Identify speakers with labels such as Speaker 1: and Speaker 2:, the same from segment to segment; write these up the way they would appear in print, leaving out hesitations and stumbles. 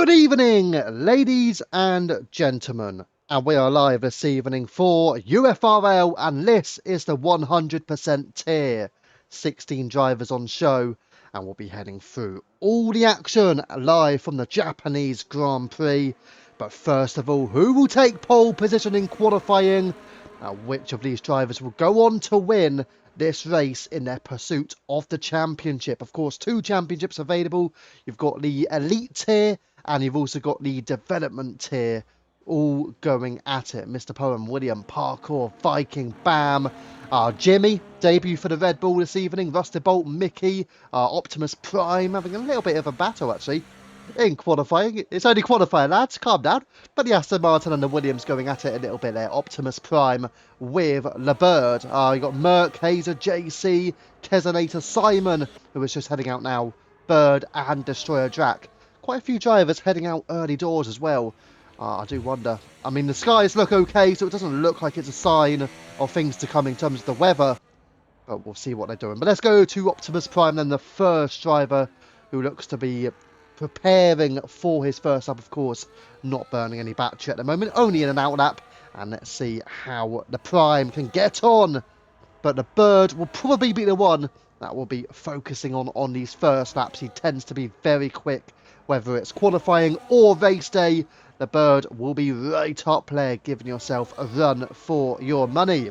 Speaker 1: Good evening, ladies and gentlemen, and we are live this evening for UFRL, and this is the 100% tier. 16 drivers on show, and we'll be heading through all the action live from the Japanese Grand Prix. But first of all, who will take pole position in qualifying? Which of these drivers will go on to win this race in their pursuit of the championship? Of course, 2 championships available. You've got the elite tier and you've also got the development tier, all going at it. Mr. Poem, William, Parkour, Viking, Bam, Jimmy, debut for the Red Bull this evening, Rusted Bolt, Mickey, Optimus Prime, having a little bit of a battle actually in qualifying. It's only qualifying, lads, calm down. But the Aston Martin and the Williams going at it a little bit there. Optimus Prime with the Bird. You got Merc, Hazer, JC, Kesonator, Simon, who is just heading out now. Bird and Destroyer Drac. Quite a few drivers heading out early doors as well. I do wonder. I mean, the skies look okay, so it doesn't look like it's a sign of things to come in terms of the weather. But we'll see what they're doing. But let's go to Optimus Prime, then the first driver who looks to be preparing for his first lap, of course, not burning any battery at the moment, only in an out lap. And let's see how the Prime can get on. But the Bird will probably be the one that will be focusing on these first laps. He tends to be very quick, whether it's qualifying or race day. The Bird will be right up there, giving yourself a run for your money.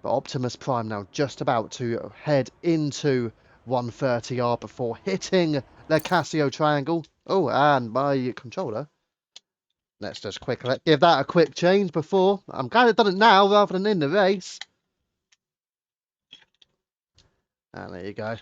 Speaker 1: But Optimus Prime now just about to head into 130R before hitting the Casio triangle. Oh, and my controller. Let's just quickly give that a quick change before. I'm glad I've done it now rather than in the race. And there you go.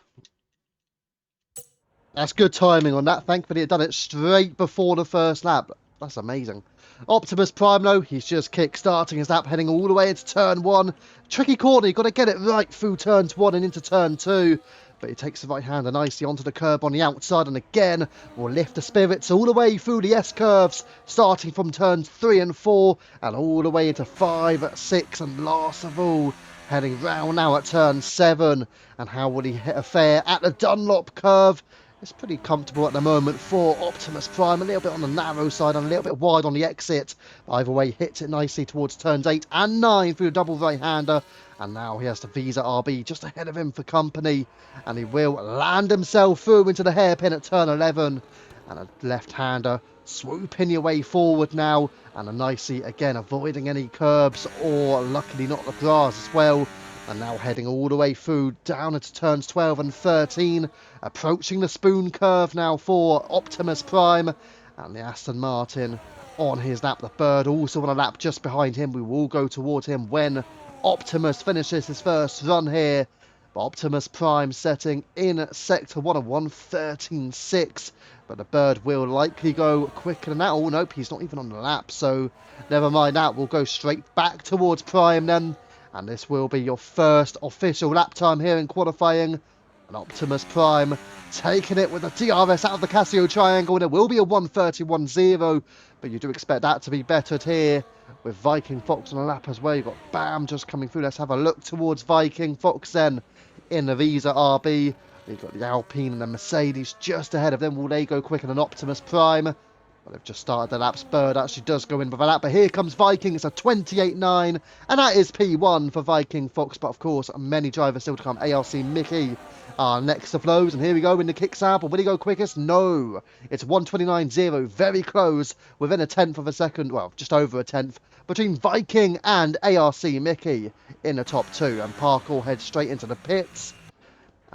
Speaker 1: That's good timing on that. Thankfully, it done it straight before the first lap. That's amazing. Optimus Prime, though, he's just kick-starting his lap, heading all the way into turn 1. Tricky corner, you've got to get it right through turns 1 and into turn 2. But he takes the right-hander nicely onto the curb on the outside, and again, will lift the spirits all the way through the S-curves, starting from turns 3 and 4, and all the way into 5, 6, and last of all, heading round now at turn 7. And how will he hit a fair at the Dunlop curve? It's pretty comfortable at the moment for Optimus Prime. A little bit on the narrow side and a little bit wide on the exit. Either way, hits it nicely towards turns 8 and 9 through a double right-hander. And now he has the Visa RB just ahead of him for company. And he will land himself through into the hairpin at turn 11. And a left-hander swooping your way forward now. And a nicely, again, avoiding any curbs or luckily not the grass as well. And now heading all the way through down into turns 12 and 13. Approaching the spoon curve now for Optimus Prime. And the Aston Martin on his lap. The Bird also on a lap just behind him. We will go towards him when Optimus finishes his first run here. But Optimus Prime setting in Sector 1 of 1:13.6. But the Bird will likely go quicker than that. Oh, nope, he's not even on the lap. So never mind that. We'll go straight back towards Prime then. And this will be your first official lap time here in qualifying. And Optimus Prime taking it with the DRS out of the Casio triangle. And it will be a 1:31.0. But you do expect that to be bettered here with Viking Fox on a lap as well. You've got Bam just coming through. Let's have a look towards Viking Fox then in the Visa RB. You've got the Alpine and the Mercedes just ahead of them. Will they go quicker than Optimus Prime? Well, they've just started the laps. Bird actually does go in with a lap, but here comes Viking. It's a 28.9, and that is P1 for Viking Fox. But of course, many drivers still to come. ARC Mickey next to Flows, and here we go in the kick sample. Will he go quickest? No. It's 1:29.0, very close, within a tenth of a second, well, just over a tenth, between Viking and ARC Mickey in the top 2. And Parkour heads straight into the pits.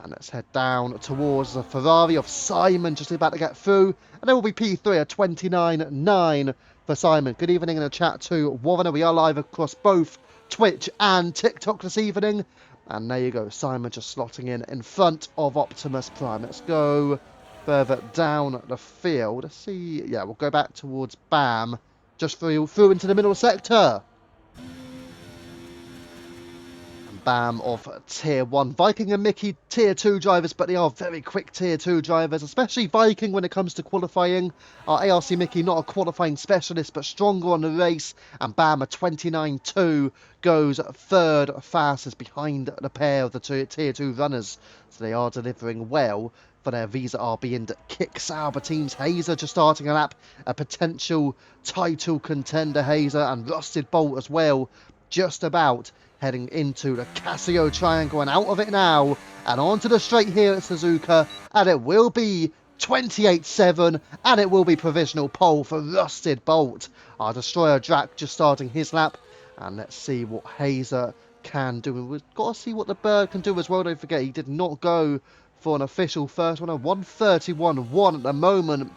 Speaker 1: And let's head down towards the Ferrari of Simon, just about to get through. And there will be P3 at 29.9 for Simon. Good evening in the chat to Warner. We are live across both Twitch and TikTok this evening. And there you go, Simon just slotting in front of Optimus Prime. Let's go further down the field. Let's see. Yeah, we'll go back towards Bam, just through into the middle sector. Bam of Tier 1. Viking and Mickey, Tier 2 drivers, but they are very quick Tier 2 drivers, especially Viking when it comes to qualifying. ARC Mickey, not a qualifying specialist, but stronger on the race. And Bam, a 29.2, goes third fastest behind the pair of the Tier 2 runners. So they are delivering well for their Visa RB and Kick Sauber teams. Hazer just starting a lap, a potential title contender, Hazer, and Rusted Bolt as well, just about heading into the Casio Triangle and out of it now and onto the straight here at Suzuka, and it will be 28.7 and it will be provisional pole for Rusted Bolt. Our Destroyer Drac just starting his lap, and let's see what Hazer can do. We've got to see what the Bird can do as well. Don't forget, he did not go for an official first one, a 1:31.1 at the moment.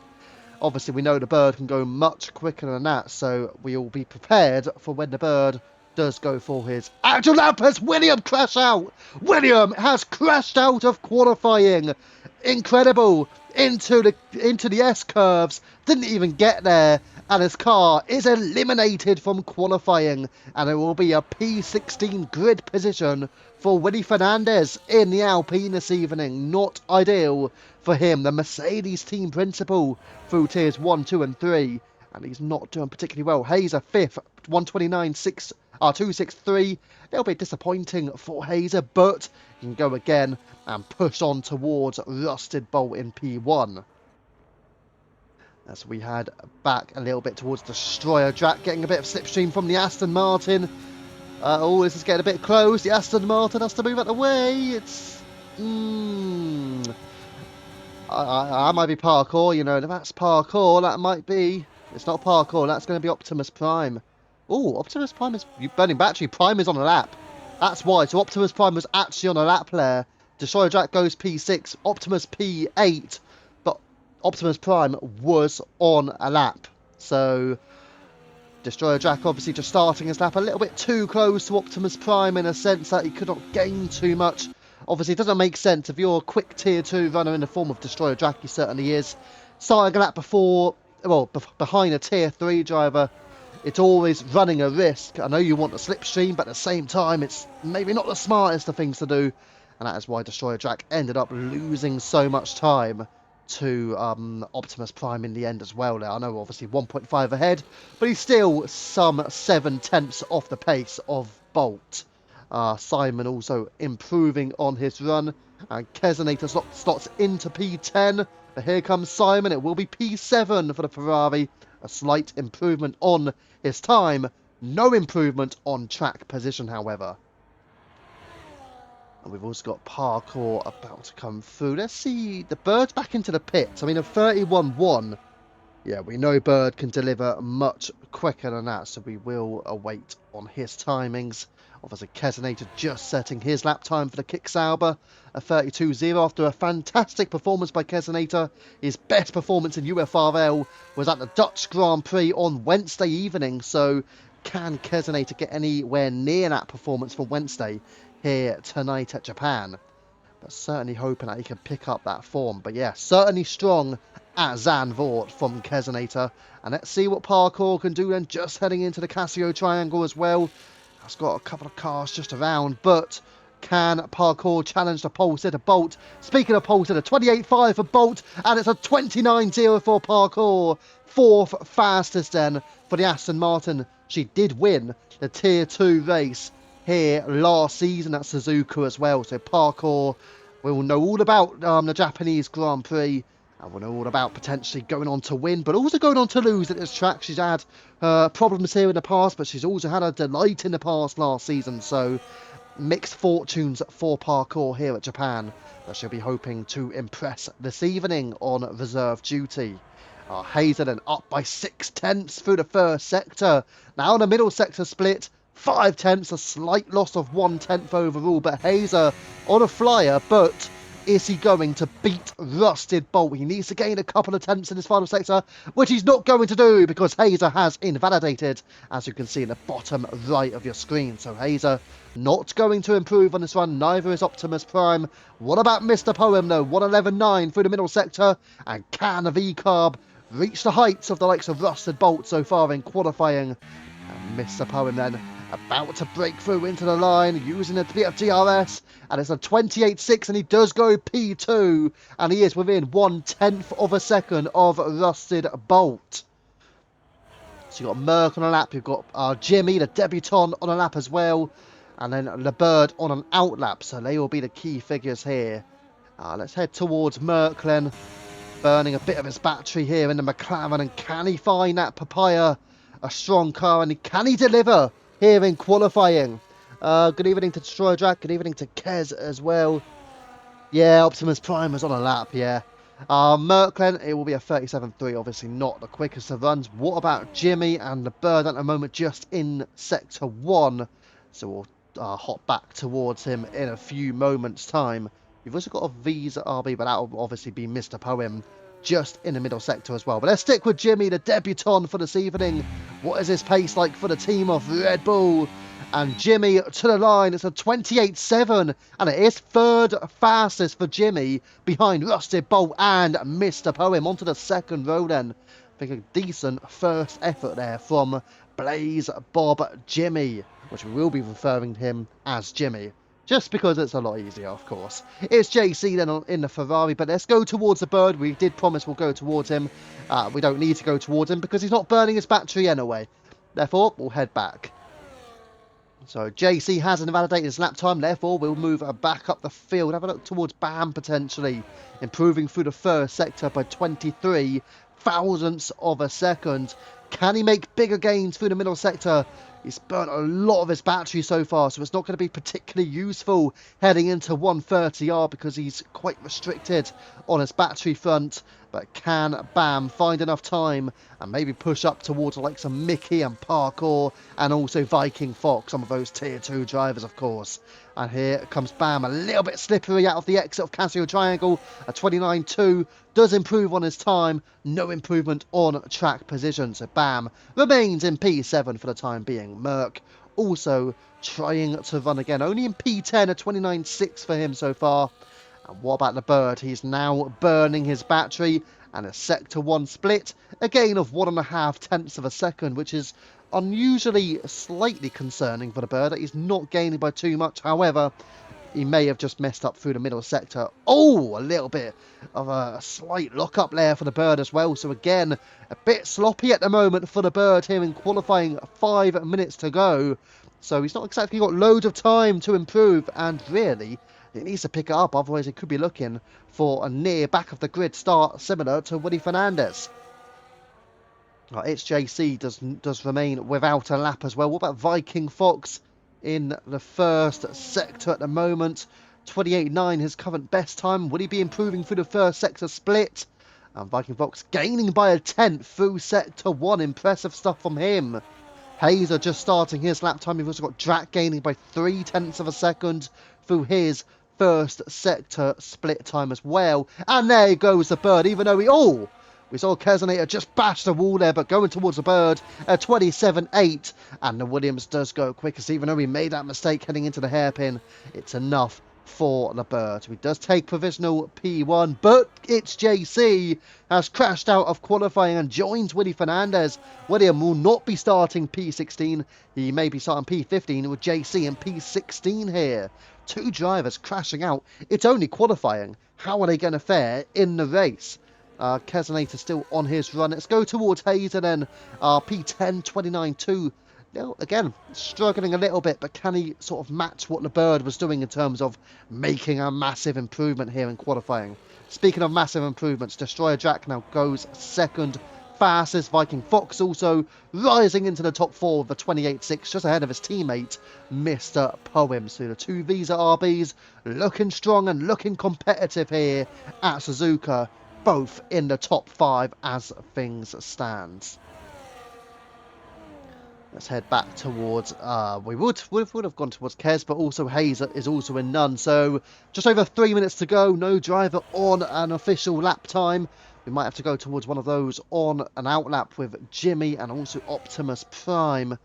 Speaker 1: Obviously, we know the Bird can go much quicker than that, so we will be prepared for when the Bird does go for his actual lap. Has William crashed out? William has crashed out of qualifying. Incredible. Into the S-curves. Didn't even get there. And his car is eliminated from qualifying. And it will be a P16 grid position for Willy Fernandez in the Alpine this evening. Not ideal for him. The Mercedes team principal through tiers 1, 2 and 3. And he's not doing particularly well. Hazer 5th, 263. A little bit disappointing for Hazer, but he can go again and push on towards Rusted Bolt in P1. As we head back a little bit towards the Destroyer Drac, getting a bit of slipstream from the Aston Martin. Oh, this is getting a bit close. The Aston Martin has to move out the way. It's... I might be parkour, you know. If that's parkour, that might be... It's not parkour, that's going to be Optimus Prime. Oh, Optimus Prime is... Burning battery, Prime is on a lap. That's why. So Optimus Prime was actually on a lap there. Destroyer Jack goes P6, Optimus P8. But Optimus Prime was on a lap. So Destroyer Jack obviously just starting his lap a little bit too close to Optimus Prime in a sense that he could not gain too much. Obviously, it doesn't make sense if you're a quick Tier 2 runner in the form of Destroyer Jack, he certainly is. Starting a lap before... Well, behind a Tier 3 driver, it's always running a risk. I know you want a slipstream, but at the same time, it's maybe not the smartest of things to do. And that is why Destroyer Jack ended up losing so much time to Optimus Prime in the end as well. Now, I know obviously 1.5 ahead, but he's still some 7/10 off the pace of Bolt. Simon also improving on his run. And Kesenator slots into P10. But here comes Simon. It will be P7 for the Ferrari. A slight improvement on his time. No improvement on track position, however. And we've also got parkour about to come through. Let's see. The Bird's back into the pits. I mean, a 31.1. Yeah, we know Bird can deliver much quicker than that. So we will await on his timings. Obviously, Kesenator just setting his lap time for the Kick Sauber. A 32.0 after a fantastic performance by Kesenator. His best performance in UFRL was at the Dutch Grand Prix on Wednesday evening. So can Kesenator get anywhere near that performance for Wednesday here tonight at Japan? But certainly hoping that he can pick up that form. But yeah, certainly strong at Zandvoort from Kesenator. And let's see what parkour can do then, just heading into the Casio Triangle as well. It's got a couple of cars just around, but can parkour challenge the pole sitter Bolt? Speaking of pole sitter, 28.5 for Bolt, and it's a 29.0 for parkour. Fourth fastest then for the Aston Martin. She did win the Tier 2 race here last season at Suzuka as well. So parkour, we'll know all about the Japanese Grand Prix. And we'll know all about potentially going on to win, but also going on to lose at this track. She's had problems here in the past, but she's also had a delight in the past last season. So mixed fortunes for parkour here at Japan. But she'll be hoping to impress this evening on reserve duty. Hazer then up by 6/10 through the first sector. Now in the middle sector split, 5/10, a slight loss of 1/10 overall. But Hazer on a flyer, but... is he going to beat Rusted Bolt? He needs to gain a couple of attempts in this final sector, which he's not going to do because Hazer has invalidated, as you can see in the bottom right of your screen. So Hazer not going to improve on this run, neither is Optimus Prime. What about Mr. Poem though? 1:11.9 through the middle sector, and can V-Carb reach the heights of the likes of Rusted Bolt so far in qualifying? And Mr. Poem then about to break through into the line, using a bit of DRS, and it's a 28.6, and he does go P2, and he is within 1/10 of a second of Rusted Bolt. So you've got Merck on a lap, you've got Jimmy, the debutant, on a lap as well, and then LeBird on an out lap, so they will be the key figures here. Let's head towards Mercklen, burning a bit of his battery here in the McLaren, and can he find that Papaya? A strong car, and can he deliver here in qualifying? Good evening to Destroyer Jack, good evening to Kez as well. Yeah, Optimus Prime is on a lap, yeah. Mercklen, it will be a 37.3, obviously not the quickest of runs. What about Jimmy and the Bird at the moment just in Sector 1? So we'll hop back towards him in a few moments' time. You've also got a Visa RB, but that will obviously be Mr. Poem just in the middle sector as well. But let's stick with Jimmy, the debutant for this evening. What is his pace like for the team of Red Bull? And Jimmy to the line, it's a 28.7, and it is third fastest for Jimmy behind Rusted Bolt and Mr. Poem. Onto the second row then. I think a decent first effort there from Blaze Bob Jimmy, which we will be referring to him as Jimmy, just because it's a lot easier, of course. It's JC then in the Ferrari, but let's go towards the Bird. We did promise we'll go towards him. We don't need to go towards him because he's not burning his battery anyway. Therefore, we'll head back. So JC has invalidated his lap time, therefore we'll move back up the field. Have a look towards Bam potentially, improving through the first sector by 23 thousandths of a second. Can he make bigger gains through the middle sector? He's burnt a lot of his battery so far, so it's not going to be particularly useful heading into 130R because he's quite restricted on his battery front. But can Bam find enough time and maybe push up towards like some Mickey and Parkour and also Viking Fox, some of those tier 2 drivers, of course. And here comes Bam, a little bit slippery out of the exit of Casio Triangle. A 29.2 does improve on his time, no improvement on track position. So Bam remains in P7 for the time being. Merck also trying to run again, only in P10, a 29.6 for him so far. And what about the Bird? He's now burning his battery, and a Sector 1 split, a gain of 1.5 tenths of a second, which is unusually slightly concerning for the Bird, that he's not gaining by too much. However, he may have just messed up through the middle sector. Oh, a little bit of a slight lock-up there for the Bird as well. So again, a bit sloppy at the moment for the Bird here in qualifying, 5 minutes to go. So he's not exactly got loads of time to improve, and really, it needs to pick it up, otherwise it could be looking for a near back of the grid start similar to Woody Fernandez. It's JC does remain without a lap as well. What about Viking Fox in the first sector at the moment? 28.9, his current best time. Would he be improving through the first sector split? And Viking Fox gaining by a 10th through sector 1. Impressive stuff from him. Hazer just starting his lap time. We've also got Drac gaining by 3/10 of a second through his first sector split time as well. And there goes the Bird, even though we saw Kerzanator just bash the wall there, but going towards the Bird at 27.8. And the Williams does go quickest, even though we made that mistake heading into the hairpin. It's enough for the Bird. He does take provisional P1, but it's JC has crashed out of qualifying and joins Woody Fernandez. William will not be starting P16. He may be starting P15 with JC and P16 here. Two drivers crashing out. It's only qualifying. How are they going to fare in the race? Kerzanator still on his run. Let's go towards Hazer then. P10, 29.2. Now, again, struggling a little bit, but can he sort of match what the Bird was doing in terms of making a massive improvement here in qualifying? Speaking of massive improvements, Destroyer Jack now goes second fastest. Viking Fox also rising into the top 4 with a 28.6, just ahead of his teammate, Mr. Poem. So the two Visa RBs looking strong and looking competitive here at Suzuka, both in the top 5 as things stand. Let's head back towards, we would have gone towards Kez, but also Hazer is also in none. So just over 3 minutes to go, no driver on an official lap time. We might have to go towards one of those on an outlap with Jimmy and also Optimus Prime.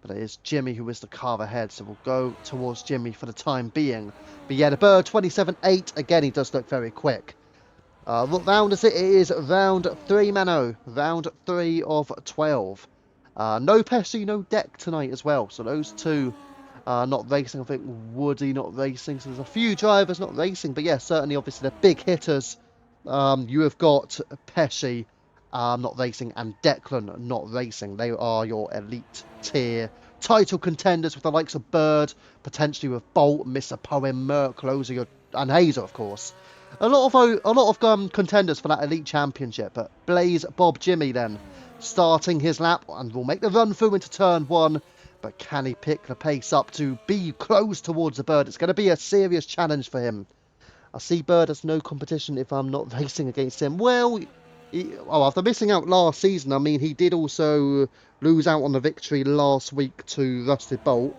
Speaker 1: But it is Jimmy who is the car ahead, so we'll go towards Jimmy for the time being. But yeah, the Bird 27.8, again, he does look very quick. What round is it? It is round 3, Mano. Round 3 of 12. No Pesci, no Deck tonight as well. So those two not racing. I think Woody not racing. So there's a few drivers not racing. But yeah, certainly, obviously, the big hitters. You have got Pesci not racing and Declan not racing. They are your elite tier title contenders with the likes of Bird, potentially with Bolt, Mr. Poem, Merck, those are your, and Hazer, of course. A lot of contenders for that elite championship. But Blaze Bob Jimmy then starting his lap and will make the run through into turn one. But can he pick the pace up to be close towards the Bird? It's going to be a serious challenge for him. I see Bird as no competition if I'm not racing against him. Well, after missing out last season, I mean, he did also lose out on the victory last week to Rusted Bolt.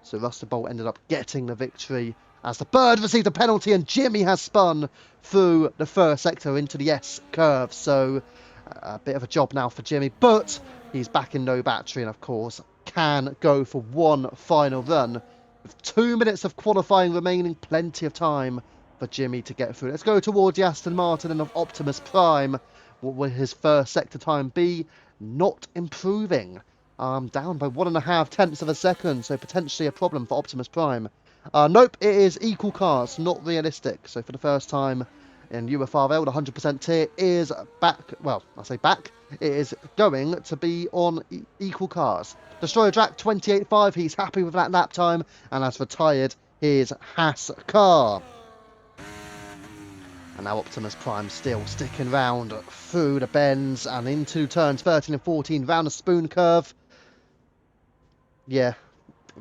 Speaker 1: So Rusted Bolt ended up getting the victory as the Bird received a penalty and Jimmy has spun through the first sector into the S curve. So a bit of a job now for Jimmy, but he's back in no battery and, of course, can go for one final run. With 2 minutes of qualifying remaining, plenty of time for Jimmy to get through. Let's go towards the Aston Martin and of Optimus Prime. What will his first sector time be? Not improving. Down by 1.5 tenths of a second, so potentially a problem for Optimus Prime. Nope, it is equal cars, not realistic. So for the first time in UFRL, the 100% tier is back. Well, I say back. It is going to be on equal cars. Destroyer Drac 28.5. He's happy with that lap time and has retired his Haas car. And now Optimus Prime still sticking round through the bends and into turns 13 and 14 round the spoon curve. Yeah,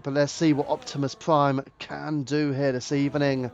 Speaker 1: but let's see what Optimus Prime can do here this evening.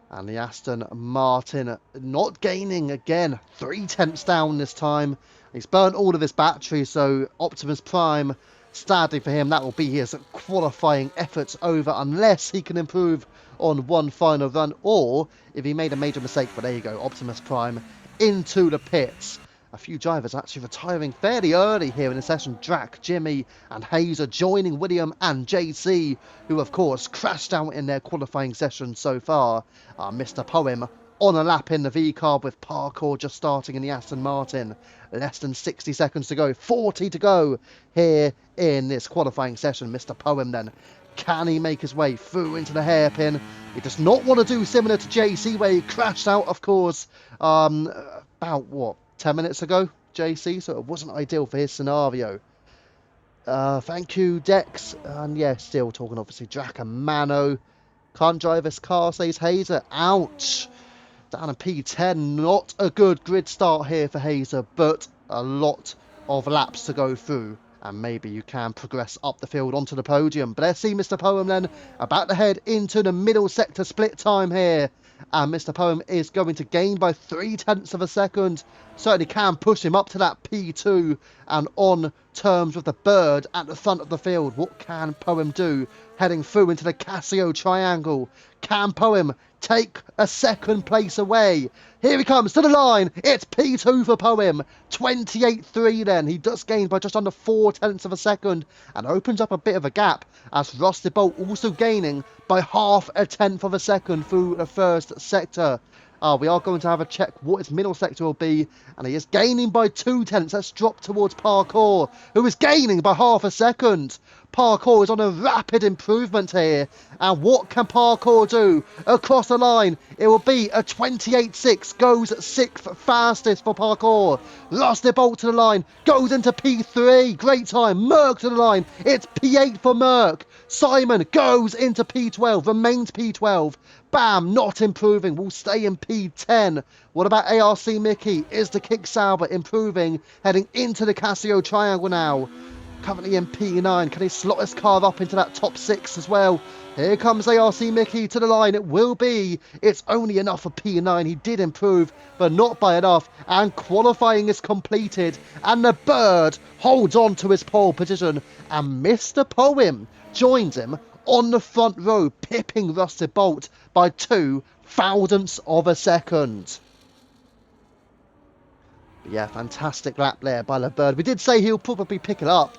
Speaker 1: And the Aston Martin not gaining again. 3 tenths down this time. He's burnt all of his battery, so Optimus Prime, sadly for him, that will be his qualifying efforts over unless he can improve on one final run or if he made a major mistake. But there you go, Optimus Prime into the pits. A few drivers actually retiring fairly early here in the session. Drac, Jimmy and Hazer joining William and JC, who of course crashed out in their qualifying session so far. Mr. Poem on a lap in the V-car with parkour just starting in the Aston Martin. Less than 60 seconds to go, 40 to go here in this qualifying session. Mr. Poem then, can he make his way through into the hairpin? He does not want to do similar to JC where he crashed out, of course, about what? 10 minutes ago, JC, so it wasn't ideal for his scenario. Thank you, Dex. And yeah, still talking, obviously, Drac and Mano. Can't drive his car, says Hazer. Ouch. Down in P10. Not a good grid start here for Hazer, but a lot of laps to go through. And maybe you can progress up the field onto the podium. But let's see Mr. Poem then about to head into the middle sector split time here. And Mr. Poem is going to gain by 3 tenths of a second. Certainly can push him up to that P2 and on terms with the Bird at the front of the field. What can Poem do heading through into the Casio triangle? Can Poem take a second place away? Here he comes to the line. It's P2 for Poem. 28.3 then. He does gain by just under 4 tenths of a second and opens up a bit of a gap as Rusted Bolt also gaining by 0.5 tenth of a second through the first sector. We are going to have a check what his middle sector will be, and he is gaining by 2 tenths. Let's drop towards Parkour, who is gaining by 0.5 second. Parkour is on a rapid improvement here, and what can Parkour do across the line? It will be a 28.6, goes 6th fastest for Parkour. Rusted Bolt to the line, goes into P3, great time. Merck to the line, it's P8 for Merck. Simon goes into P12, remains P12. Bam, not improving, will stay in P10. What about ARC Mickey? Is the Kick Sauber improving, heading into the Casio triangle now? Currently in P9, can he slot his car up into that top 6 as well? Here comes ARC Mickey to the line, it will be. It's only enough for P9, he did improve, but not by enough. And qualifying is completed, and the Bird holds on to his pole position. And Mr. Poem joins him on the front row, pipping Rusted Bolt by 2 thousandths of a second. But yeah, fantastic lap there by the Bird. We did say he'll probably pick it up,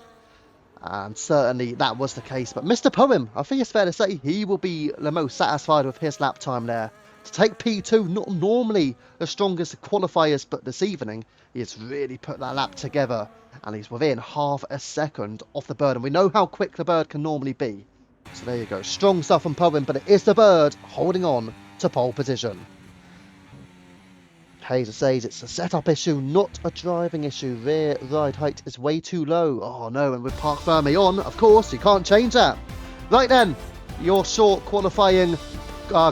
Speaker 1: and certainly that was the case. But Mr. Poem, I think it's fair to say he will be the most satisfied with his lap time there. To take P2, not normally the strongest qualifiers, but this evening, he has really put that lap together, and he's within half a second of the bird, and we know how quick the bird can normally be. So there you go, strong stuff from Powen, but it is the bird holding on to pole position. Hazer says it's a setup issue, not a driving issue. Rear ride height is way too low. Oh no, and with Park Fermi on, of course, you can't change that. Right then, your short qualifying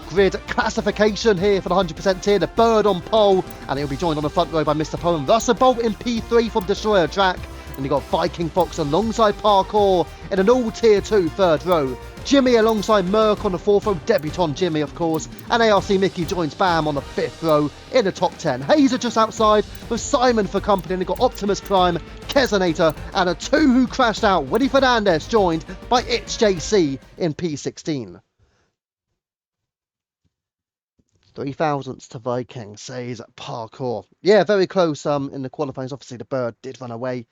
Speaker 1: grid classification here for the 100% tier. The bird on pole, and he'll be joined on the front row by Mr. Powen. Russell Bolt in P3 from Destroyer Track. And you've got Viking Fox alongside Parkour in an all tier 2 third row. Jimmy alongside Merc on the fourth row, debutant Jimmy of course, and ARC Mickey joins Bam on the fifth row in the top 10. Hazer just outside with Simon for company, and they've got Optimus Prime, Kesonator, and a 2 who crashed out. Willie Fernandez joined by It's JC in P16. 3 thousandths to Viking, says Parkour. Yeah, very close in the qualifying. Obviously the bird did run away.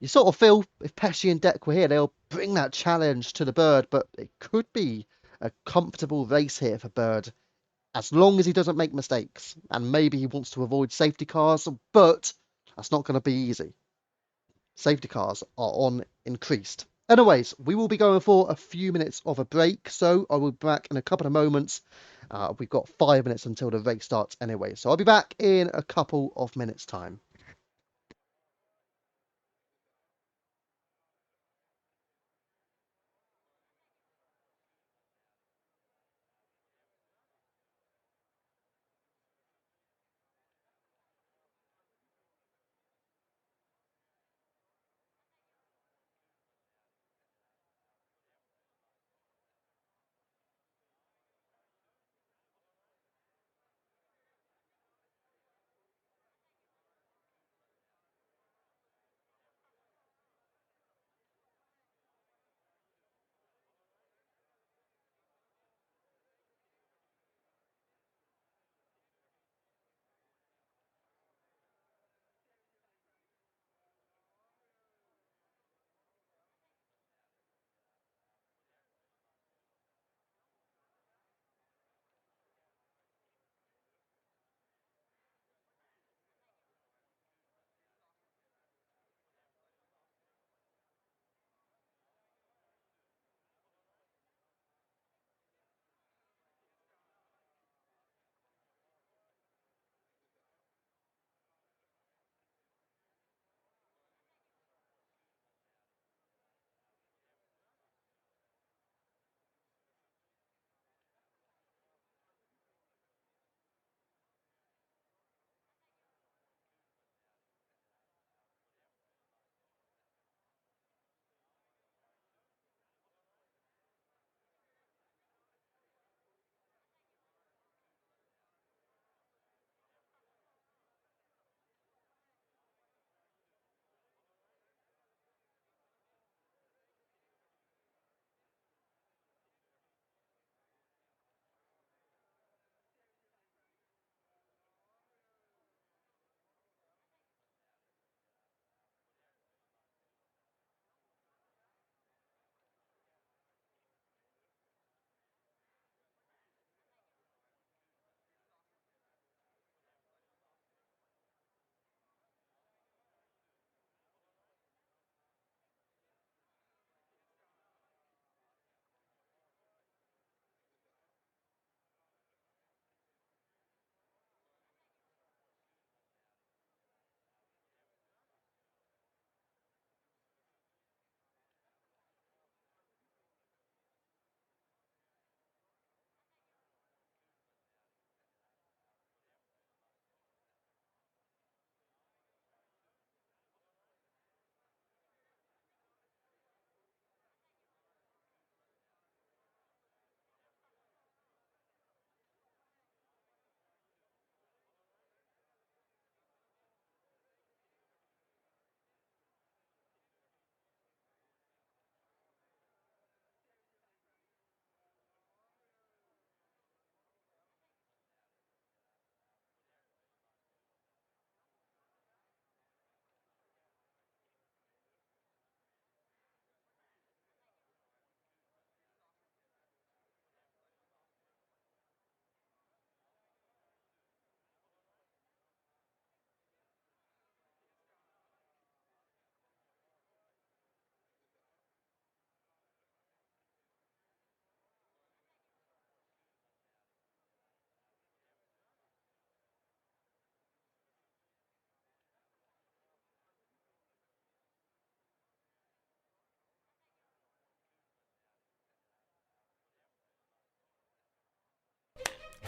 Speaker 1: You sort of feel if Pesci and Deck were here, they'll bring that challenge to the bird, but it could be a comfortable race here for Bird, as long as he doesn't make mistakes. And maybe he wants to avoid safety cars, but that's not going to be easy. Safety cars are on increased. Anyways, we will be going for a few minutes of a break, so I will be back in a couple of moments. We've got 5 minutes until the race starts anyway, so I'll be back in a couple of minutes' time.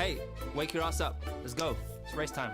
Speaker 2: Hey, wake your ass up. Let's go. It's race time.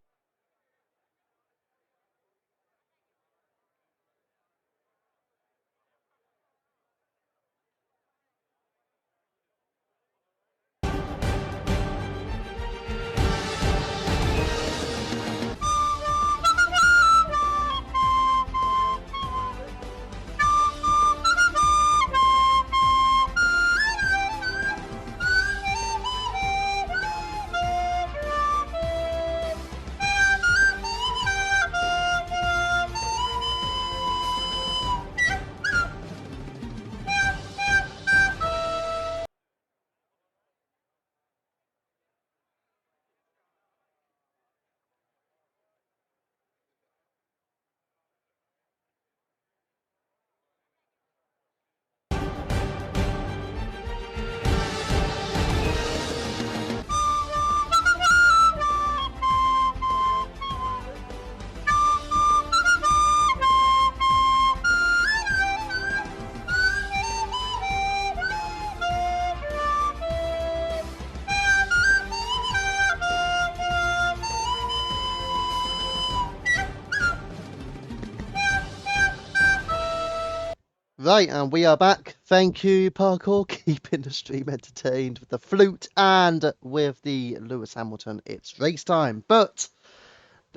Speaker 1: Right, and we are back. Thank you, Parkour, keeping the stream entertained with the flute and with the Lewis Hamilton. It's race time, but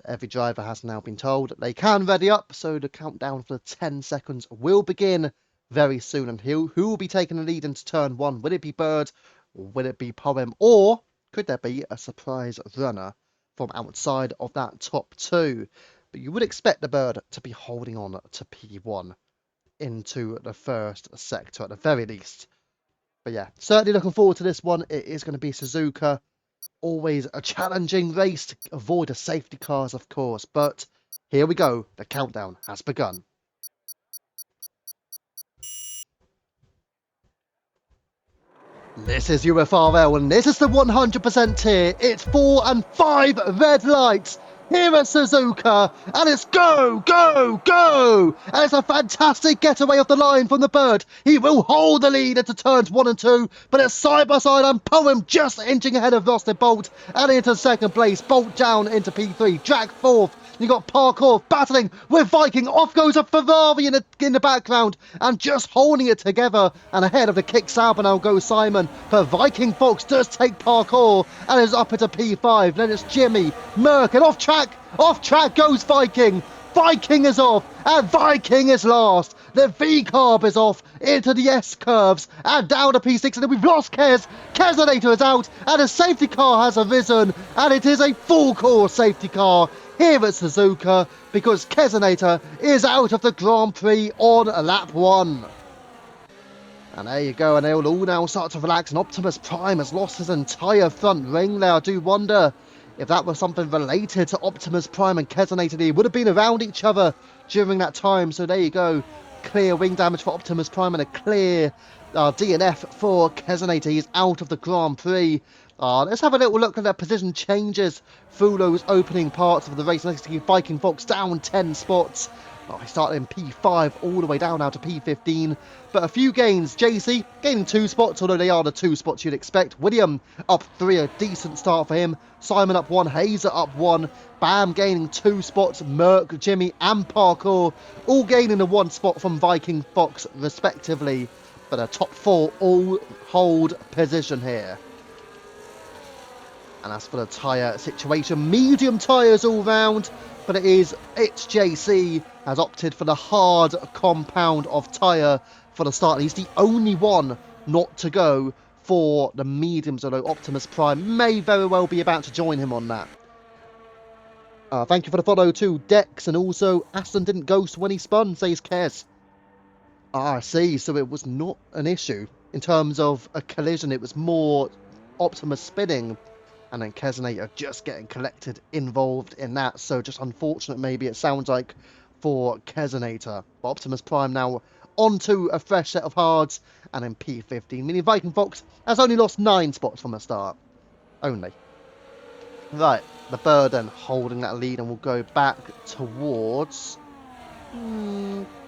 Speaker 1: every driver has now been told they can ready up, so the countdown for the 10 seconds will begin very soon. And who will be taking the lead into turn one? Will it be Bird? Or will it be Poem? Or could there be a surprise runner from outside of that top two? But you would expect the Bird to be holding on to P1 into the first sector at the very least. But yeah, certainly looking forward to this one. It is going to be Suzuka. Always a challenging race to avoid the safety cars, of course. But here we go. The countdown has begun. This is UFRL, and this is the 100% tier. It's 4 and 5 red lights here at Suzuka, and it's go, go, go! And it's a fantastic getaway off the line from the Bird. He will hold the lead into turns 1 and 2, but it's side by side, and Poem just inching ahead of Rusty Bolt, and into second place. Bolt down into P3, Jack fourth. You got Parkour battling with Viking. Off goes a Ferrari in the background and just holding it together. And ahead of the kick Sauber now goes Simon. But Viking Fox does take Parkour and is up into P5. Then it's Jimmy, Merck, and off track goes Viking. Viking is off, and Viking is last. The V-carb is off into the S-curves, and down to P6, and then we've lost Kez. Kezonator is out, and a safety car has arisen, and it is a full-course safety car here at Suzuka, because Kezonator is out of the Grand Prix on lap 1. And there you go, and they'll all now start to relax, and Optimus Prime has lost his entire front ring there. I do wonder if that was something related to Optimus Prime and Kezonator. They would have been around each other during that time. So there you go. Clear wing damage for Optimus Prime and a clear DNF for Kezonator. He's out of the Grand Prix. Let's have a little look at the position changes through those opening parts of the race. Next to Viking Fox down 10 spots. He started in P5 all the way down now to P15. But a few gains. JC gaining 2 spots, although they are the 2 spots you'd expect. William up 3, a decent start for him. Simon up 1, Hazer up 1. Bam gaining 2 spots. Merck, Jimmy and Parkour all gaining a 1 spot from Viking Fox respectively. But the top 4 all hold position here. And as for the tyre situation, medium tyres all round. But it's JC has opted for the hard compound of tyre for the start. He's the only one not to go for the mediums, although Optimus Prime may very well be about to join him on that. Thank you for the follow to Dex, and also Aston didn't ghost when he spun, says Kez. I see, so it was not an issue in terms of a collision, it was more Optimus spinning. And then Kezonator just getting collected involved in that. So just unfortunate, maybe it sounds like, for Kezonator. Optimus Prime now onto a fresh set of hards. And in P15, meaning Viking Fox has only lost 9 spots from the start. Only. Right, the Bird then holding that lead, and we'll go back towards...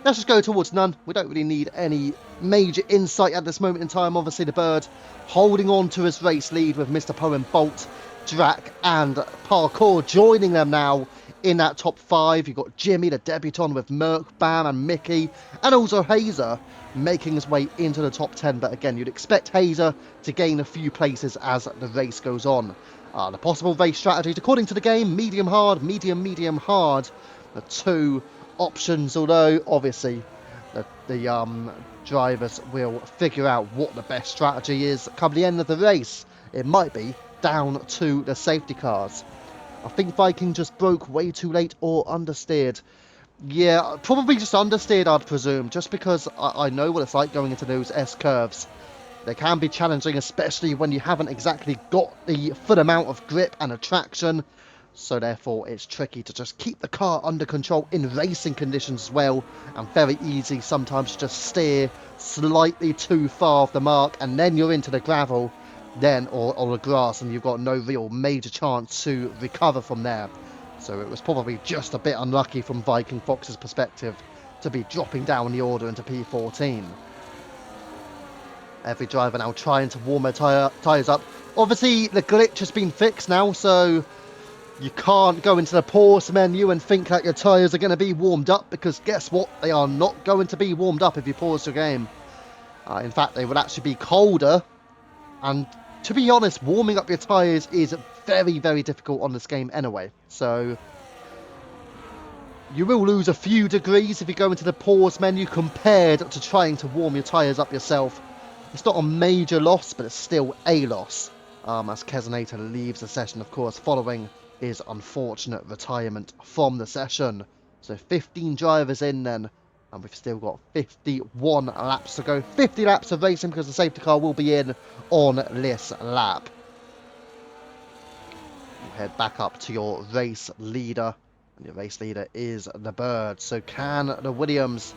Speaker 1: let's just go towards none. We don't really need any major insight at this moment in time. Obviously, the Bird holding on to his race lead with Mr. Poem Bolt Drac and Parkour joining them now in that top 5. You've got Jimmy, the debutant, with Merc, Bam and Mickey, and also Hazer making his way into the top 10. But again, you'd expect Hazer to gain a few places as the race goes on. The possible race strategies, according to the game, medium hard, medium hard. The 2 options, although obviously the drivers will figure out what the best strategy is come the end of the race. It might be down to the safety cars. I think Viking just broke way too late or understeered. Yeah, probably just understeered, I'd presume, just because I know what it's like going into those S-curves. They can be challenging, especially when you haven't exactly got the full amount of grip and attraction. So therefore, it's tricky to just keep the car under control in racing conditions as well. And very easy sometimes to just steer slightly too far off the mark. And then you're into the gravel then or the grass, and you've got no real major chance to recover from there. So it was probably just a bit unlucky from Viking Fox's perspective to be dropping down the order into P14. Every driver now trying to warm their tyres up. Obviously, the glitch has been fixed now, so you can't go into the pause menu and think that your tyres are going to be warmed up, because guess what? They are not going to be warmed up if you pause your game. In fact, they will actually be colder. And to be honest, warming up your tyres is very, very difficult on this game anyway. So you will lose a few degrees if you go into the pause menu compared to trying to warm your tyres up yourself. It's not a major loss, but it's still a loss. As Kezenator leaves the session, of course, following his unfortunate retirement from the session. So 15 drivers in then, and we've still got 51 laps to go. 50 laps of racing, because the safety car will be in on this lap. You head back up to your race leader, and your race leader is the Bird. So can the Williams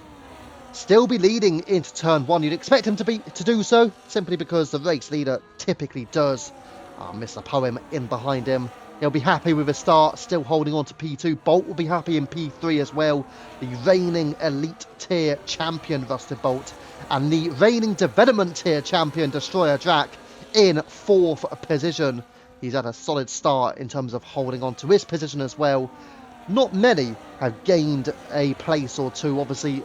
Speaker 1: still be leading into turn 1? You'd expect him to do so, simply because the race leader typically does. Mr. Poem in behind him. He'll be happy with his start, still holding on to P2. Bolt will be happy in P3 as well. The reigning Elite Tier champion, Rusted Bolt, and the reigning Development Tier champion, Destroyer Drac, in 4th position. He's had a solid start in terms of holding on to his position as well. Not many have gained a place or two. Obviously,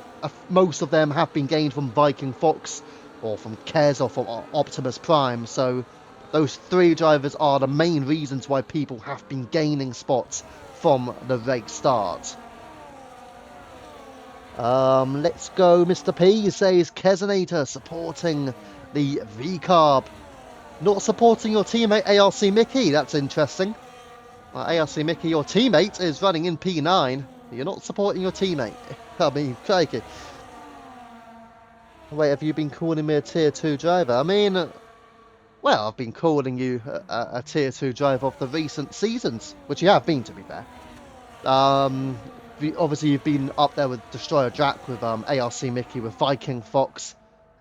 Speaker 1: most of them have been gained from Viking Fox, or from Kez, or from Optimus Prime. So those 3 drivers are the main reasons why people have been gaining spots from the race start. Let's go, Mr. P, says Kezenator, supporting the V-Carb. Not supporting your teammate ARC Mickey, that's interesting. ARC Mickey, your teammate is running in P9. You're not supporting your teammate. I mean, crikey. Wait, have you been calling me a Tier 2 driver? I mean, well, I've been calling you a Tier 2 driver of the recent seasons, which you have been, to be fair. Obviously, you've been up there with Destroyer Drac, with ARC Mickey, with Viking Fox,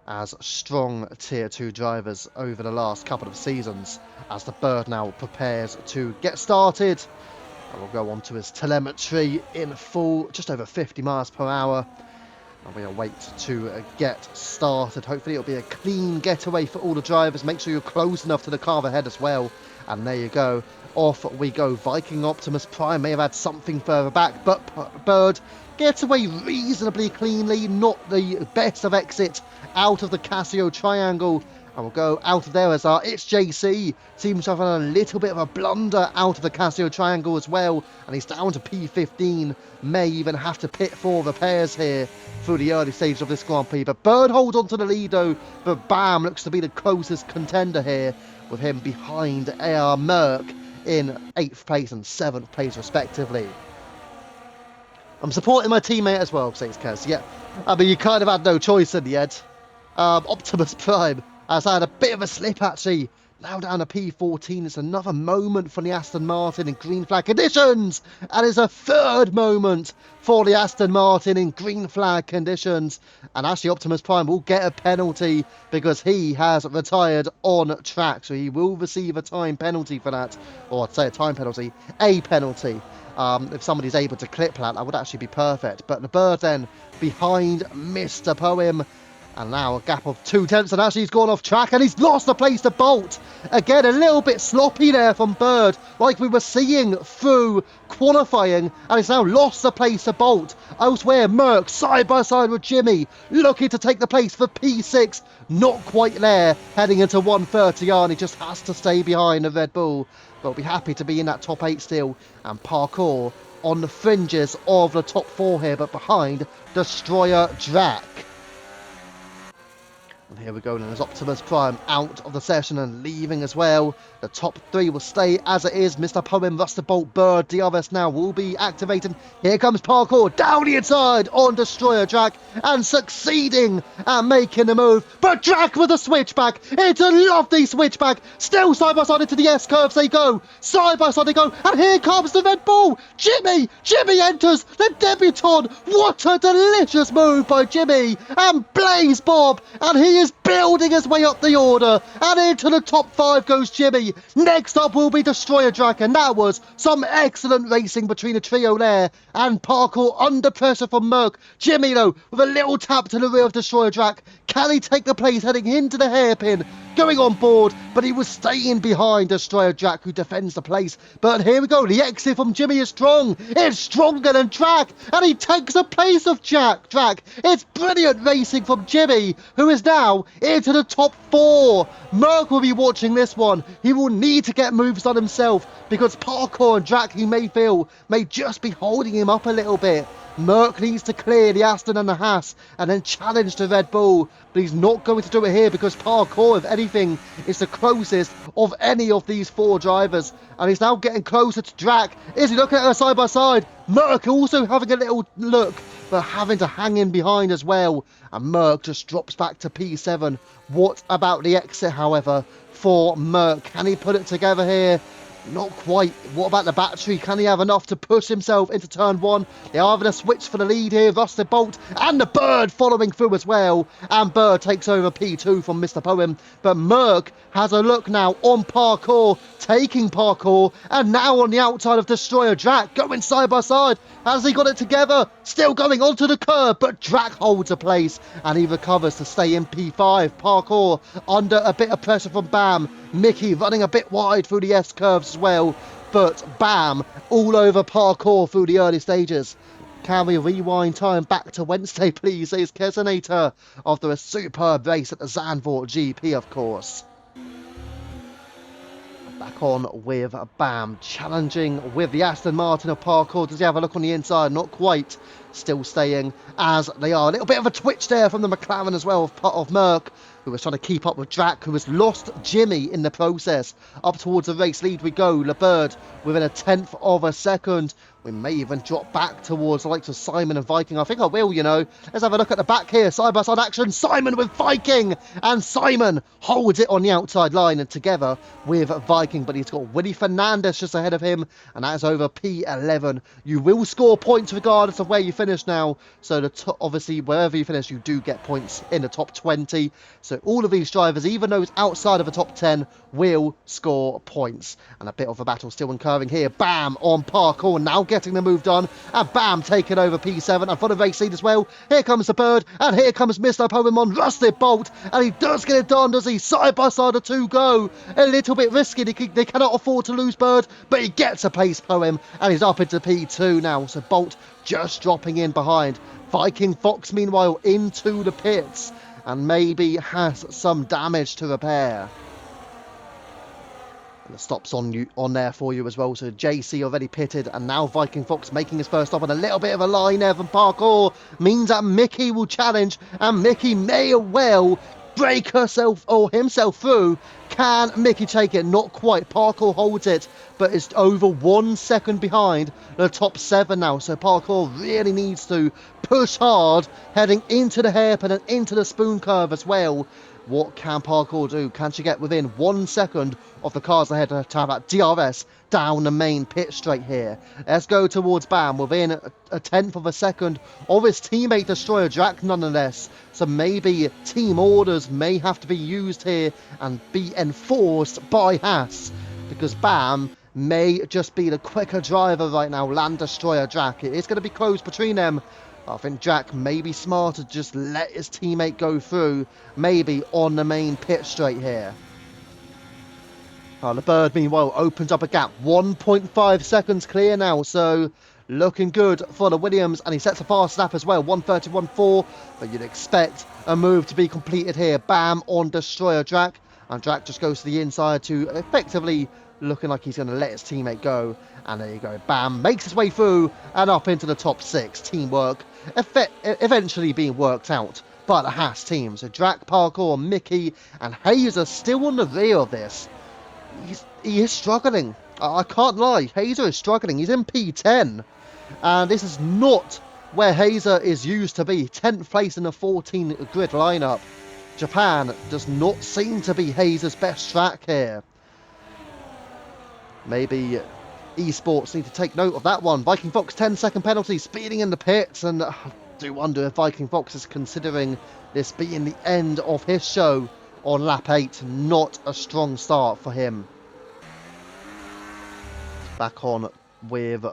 Speaker 1: as strong Tier 2 drivers over the last couple of seasons, as the Bird now prepares to get started. And we'll go on to his telemetry in full, just over 50 miles per hour. And we'll wait to get started. Hopefully it'll be a clean getaway for all the drivers. Make sure you're close enough to the car ahead as well. And there you go. Off we go. Viking Optimus Prime may have had something further back, but Bird gets away reasonably cleanly. Not the best of exit out of the Casio Triangle. And we'll go out of there as it's JC. Seems to have had a little bit of a blunder out of the Casio Triangle as well. And he's down to P15. May even have to pit for repairs here through the early stages of this Grand Prix. But Bird holds on to the lead though. But Bam looks to be the closest contender here, with him behind AR Merc in 8th place and 7th place respectively. I'm supporting my teammate as well, says Kez. Yeah, I mean, you kind of had no choice in the end. Optimus Prime has had a bit of a slip, actually. Now down to P14. It's another moment for the Aston Martin in green flag conditions. And it's a 3rd moment for the Aston Martin in green flag conditions. And actually, Optimus Prime will get a penalty because he has retired on track. So he will receive a time penalty for that. Or I'd say a time penalty. A penalty. If somebody's able to clip that would actually be perfect. But the Bird then behind Mr. Poem. And now a gap of 2/10, and actually he's gone off track and he's lost the place to Bolt. Again, a little bit sloppy there from Bird, like we were seeing through qualifying, and he's now lost the place to Bolt. Elsewhere, Merck side by side with Jimmy, looking to take the place for P6. Not quite there, heading into 130 and he just has to stay behind the Red Bull. But we'll be happy to be in that top 8 still, and Parkour on the fringes of the top 4 here, but behind Destroyer Drac. And here we go, and there's Optimus Prime out of the session and leaving as well. The top 3 will stay as it is. Mr. Poem, Rusted Bolt, Bird, DRS now will be activating. Here comes Parkour down the inside on Destroyer Drac and succeeding at making the move. But Drac with a switchback. It's a lovely switchback. Still side by side into the S-curves they go. Side by side they go. And here comes the Red Bull. Jimmy enters the debutant. What a delicious move by Jimmy. And Blaze Bob. And he is building his way up the order. And into the top 5 goes Jimmy. Next up will be Destroyer Drac, and that was some excellent racing between the trio there. And Parkour under pressure from Merck. Jimmy, though, with a little tap to the rear of Destroyer Drac. Can he take the place heading into the hairpin? Going on board, but he was staying behind Destroyer Drac, who defends the place. But here we go, the exit from Jimmy is strong. It's stronger than Drac, and he takes the place of Drac. It's brilliant racing from Jimmy, who is now into the top 4. Merck will be watching this one. He will need to get moves on himself, because Parkour and Drac, he may feel, may just be holding him up a little bit. Merck needs to clear the Aston and the Haas and then challenge the Red Bull, but he's not going to do it here because Parkour, if anything, is the closest of any of these 4 drivers, and he's now getting closer to Drac. Is he looking at her side by side? Merck also having a little look, but having to hang in behind as well, and Merck just drops back to P7. What about the exit, however, for Merck? Can he put it together here? Not quite. What about the battery? Can he have enough to push himself into turn 1? They are having a switch for the lead here. Rusted Bolt and the Bird following through as well. And Bird takes over P2 from Mr. Poem. But Merck has a look now on Parkour, taking Parkour, and now on the outside of Destroyer Drac, going side by side. Has he got it together? Still going onto the curb, but Drac holds a place and he recovers to stay in P5. Parkour under a bit of pressure from Bam. Mickey running a bit wide through the S-curves as well, but Bam all over Parkour through the early stages. Can we rewind time back to Wednesday, please, says Kesenator, after a superb race at the Zandvoort GP, of course. Back on with Bam, challenging with the Aston Martin of Parkour. Does he have a look on the inside? Not quite. Still staying as they are. A little bit of a twitch there from the McLaren as well of Merck, who was trying to keep up with Drac, who has lost Jimmy in the process. Up towards the race lead we go. LeBird within a 1/10 of a second. We may even drop back towards the likes of Simon and Viking. I think I will, you know. Let's have a look at the back here. Side-by-side action. Simon with Viking. And Simon holds it on the outside line and together with Viking. But he's got Willie Fernandez just ahead of him. And that's over P11. You will score points regardless of where you finish now. So obviously, wherever you finish, you do get points in the top 20. So all of these drivers, even those outside of the top 10, will score points. And a bit of a battle still occurring here. Bam on Parkour now getting the move done, and Bam taking over P7 and for the race lead as well. Here comes the Bird, and here comes Mr. Poem on Rusted Bolt, and he does get it done, does he? Side by side the 2 go. A little bit risky, they cannot afford to lose Bird, but he gets a place Poem, and he's up into P2 now. So Bolt just dropping in behind. Viking Fox meanwhile into the pits and maybe has some damage to repair. And the stops on there for you as well. So JC already pitted, and now Viking Fox making his first stop, and a little bit of a line there from Parkour means that Mickey will challenge, and Mickey may well break herself or himself through. Can Mickey take it? Not quite. Parkour holds it, but it's over 1 second behind the top 7 now. So Parkour really needs to push hard, heading into the hairpin and into the spoon curve as well. What can Parkour do? Can she get within 1 second of the cars ahead to have that DRS down the main pit straight here? Let's go towards Bam within a 1/10 of a second of his teammate Destroyer Drac nonetheless. So maybe team orders may have to be used here and be enforced by Haas, because Bam may just be the quicker driver right now, Land Destroyer Jack. It is going to be close between them. I think Jack may be smarter to just let his teammate go through, maybe on the main pit straight here. The Bird, meanwhile, opens up a gap. 1.5 seconds clear now, so looking good for the Williams. And he sets a fast lap as well, 1:31.4. But you'd expect a move to be completed here. Bam on Destroyer Jack. And Jack just goes to the inside to effectively looking like he's going to let his teammate go. And there you go. Bam makes his way through and up into the top 6. Teamwork eventually being worked out by the Haas team. So Drac, Parkour, Mickey and Hazer still on the rear of this. He is struggling. I can't lie. Hazer is struggling. He's in P10. And this is not where Hazer is used to be. 10th place in the 14 grid lineup. Japan does not seem to be Hazer's best track here. Maybe esports need to take note of that one. Viking Fox 10-second penalty, speeding in the pits. And I do wonder if Viking Fox is considering this being the end of his show on lap 8. Not a strong start for him. Back on with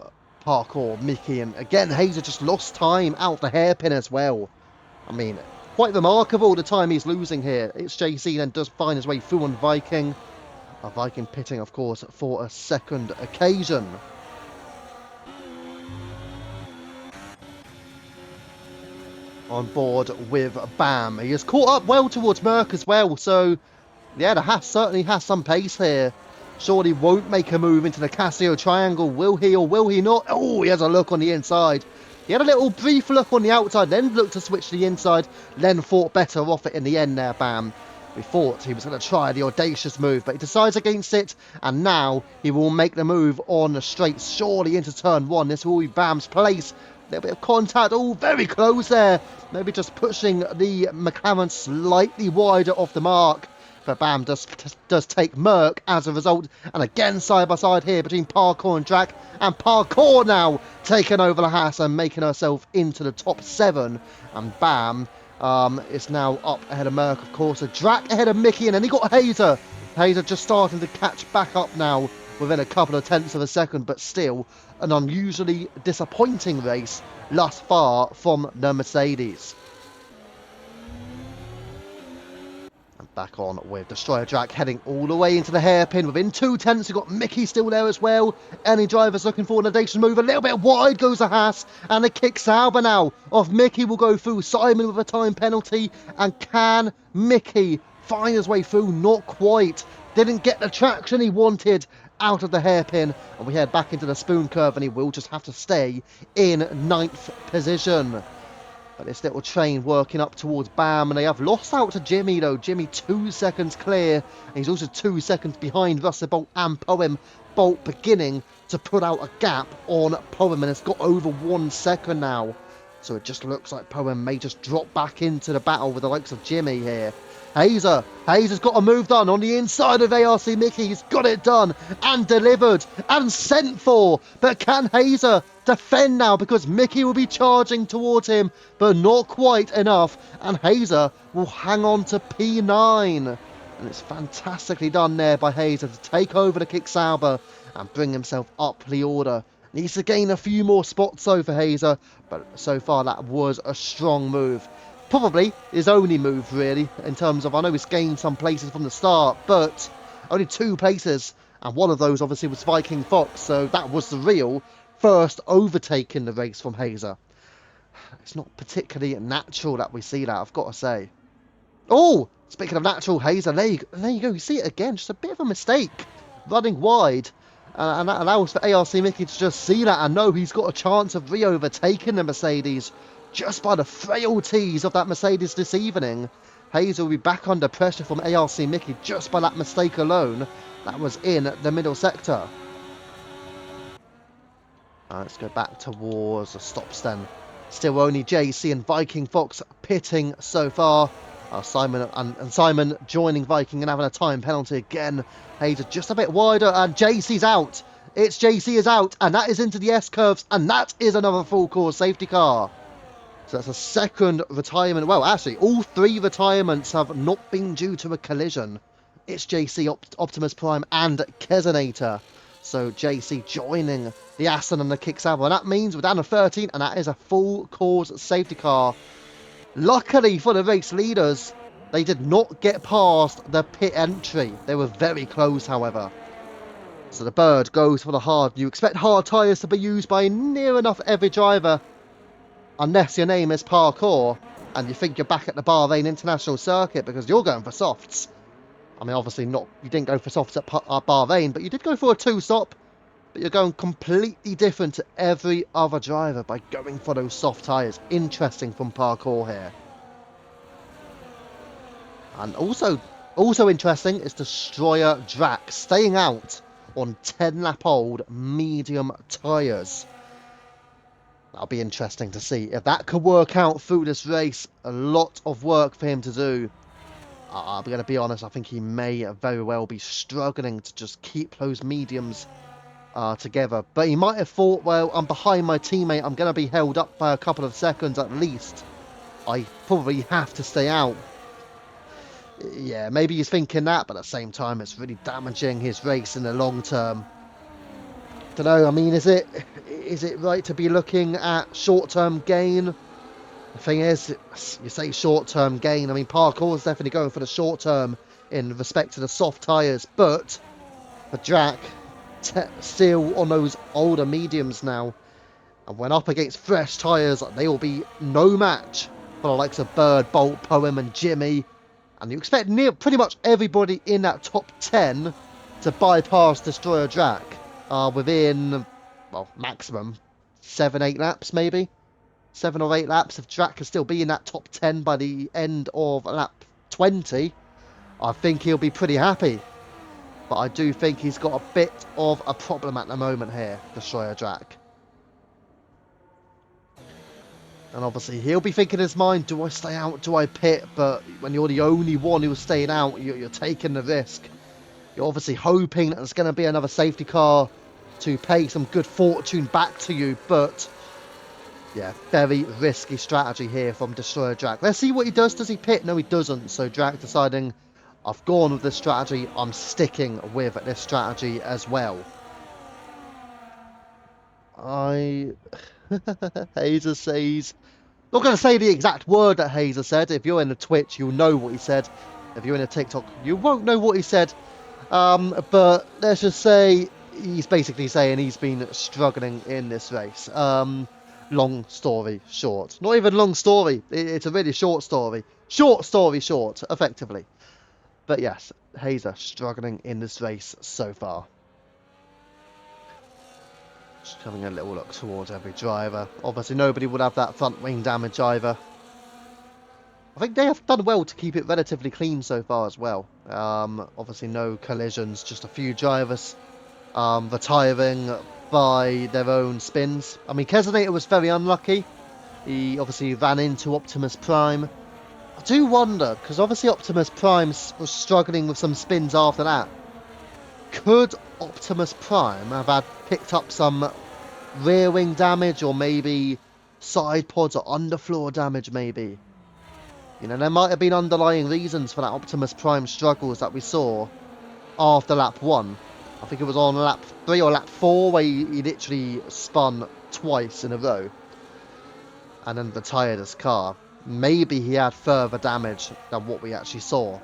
Speaker 1: Parkour, Mickey, and again Hazer just lost time out the hairpin as well. I mean, quite remarkable the time he's losing here. It's JC then does find his way through on Viking. Viking pitting, of course, for a second occasion. On board with Bam. He has caught up well towards Merck as well, so yeah, the Haas certainly has some pace here. Surely won't make a move into the Casio triangle. Will he or will he not? Oh, he has a look on the inside. He had a little brief look on the outside, then looked to switch to the inside, then thought better off it in the end there, Bam. We thought he was going to try the audacious move, but he decides against it, and now he will make the move on the straight, surely into turn 1. This will be Bam's place. A little bit of contact, all very close there. Maybe just pushing the McLaren slightly wider off the mark. But Bam does take Merck as a result. And again, side by side here between Parkour and Drac. And Parkour now taking over the Haas and making herself into the top 7. And Bam is now up ahead of Merck, of course. So Drac ahead of Mickey, and then he got Hazer. Hazer just starting to catch back up now within a couple of tenths of a second. But still, an unusually disappointing race thus far from the Mercedes. Back on with Destroyer Jack heading all the way into the hairpin. Within 2 tenths, we've got Mickey still there as well. Any drivers looking for an audacious move. A little bit wide goes the Haas. And the kick Sauber now of Mickey will go through. Simon with a time penalty. And can Mickey find his way through? Not quite. Didn't get the traction he wanted out of the hairpin. And we head back into the spoon curve. And he will just have to stay in 9th position. But this little train working up towards Bam, and they have lost out to Jimmy though. Jimmy 2 seconds clear, and he's also 2 seconds behind Russell Bolt and Poem. Bolt beginning to put out a gap on Poem, and it's got over 1 second now. So it just looks like Poem may just drop back into the battle with the likes of Jimmy here. Hazer's got a move done on the inside of ARC Mickey. He's got it done and delivered and sent for. But can Hazer defend now? Because Mickey will be charging towards him, but not quite enough. And Hazer will hang on to P9. And it's fantastically done there by Hazer to take over the Kick Sauber and bring himself up the order. Needs to gain a few more spots though for Hazer, but so far that was a strong move. Probably his only move, really, in terms of, I know he's gained some places from the start, but only 2 places, and one of those obviously was Viking Fox, so that was the real first overtake in the race from Hazer. It's not particularly natural that we see that, I've got to say. Oh, speaking of natural, Hazer, there you go, you see it again, just a bit of a mistake, running wide. And that allows for ARC Mickey to just see that and know he's got a chance of re-overtaking the Mercedes just by the frailties of that Mercedes this evening. Hazer will be back under pressure from ARC Mickey just by that mistake alone. That was in the middle sector. Let's go back towards the stops then. Still only JC and Viking Fox pitting so far. Simon joining Viking and having a time penalty again. Hazer just a bit wider and JC's out. JC is out, and that is into the S-curves, and that is another full course safety car. So that's a second retirement. Well, actually, all 3 retirements have not been due to a collision. It's JC, Optimus Prime and Kesonator. So JC joining the Aston and the Kicksabel. And that means we're down to 13, and that is a full cause safety car. Luckily for the race leaders, they did not get past the pit entry. They were very close, however. So the bird goes for the hard. You expect hard tyres to be used by near enough every driver, unless your name is Parkour, and you think you're back at the Bahrain International Circuit because you're going for softs. I mean, obviously not. You didn't go for softs at Bahrain, but you did go for a two-stop. But you're going completely different to every other driver by going for those soft tyres. Interesting from Parkour here. And also interesting is Destroyer Drac staying out on 10-lap-old medium tyres. That'll be interesting to see if that could work out through this race. A lot of work for him to do. I'm going to be honest, I think he may very well be struggling to just keep those mediums together. But he might have thought, well, I'm behind my teammate. I'm going to be held up by a couple of seconds at least. I probably have to stay out. Yeah, maybe he's thinking that, but at the same time, it's really damaging his race in the long term. Don't know, I mean, is it right to be looking at short-term gain? The thing is, you say short-term gain, I mean, Parkour's definitely going for the short-term in respect to the soft tyres, but for Drac, still on those older mediums now, and when up against fresh tyres, they will be no match for the likes of Bird, Bolt, Poem and Jimmy, and you expect pretty much everybody in that top 10 to bypass Destroyer Drac within, well, maximum 7-8 laps maybe. 7 or 8 laps. If Drac can still be in that top 10 by the end of lap 20, I think he'll be pretty happy. But I do think he's got a bit of a problem at the moment here, Destroyer Drac. And obviously he'll be thinking in his mind, do I stay out, do I pit? But when you're the only one who's staying out, you're taking the risk. You're obviously hoping that there's going to be another safety car to pay some good fortune back to you. But yeah, very risky strategy here from Destroyer Drac. Let's see what he does. Does he pit? No, he doesn't. So Drac deciding, I've gone with this strategy. I'm sticking with this strategy as well. Hazer says, not going to say the exact word that Hazer said. If you're in the Twitch, you'll know what he said. If you're in the TikTok, you won't know what he said. But let's just say he's basically saying he's been struggling in this race. Long story short. Not even long story. It's a really short story. Short story short, effectively. But yes, Hazer struggling in this race so far. Just having a little look towards every driver. Obviously nobody would have that front wing damage either. I think they have done well to keep it relatively clean so far as well. Obviously no collisions, just a few drivers retiring by their own spins. I mean, Kesonator was very unlucky. He obviously ran into Optimus Prime. I do wonder, because obviously Optimus Prime was struggling with some spins after that. Could Optimus Prime have picked up some rear wing damage, or maybe side pods or underfloor damage maybe? You know, there might have been underlying reasons for that Optimus Prime struggles that we saw after lap 1. I think it was on lap 3 or lap 4 where he literally spun twice in a row and then retired his car. Maybe he had further damage than what we actually saw.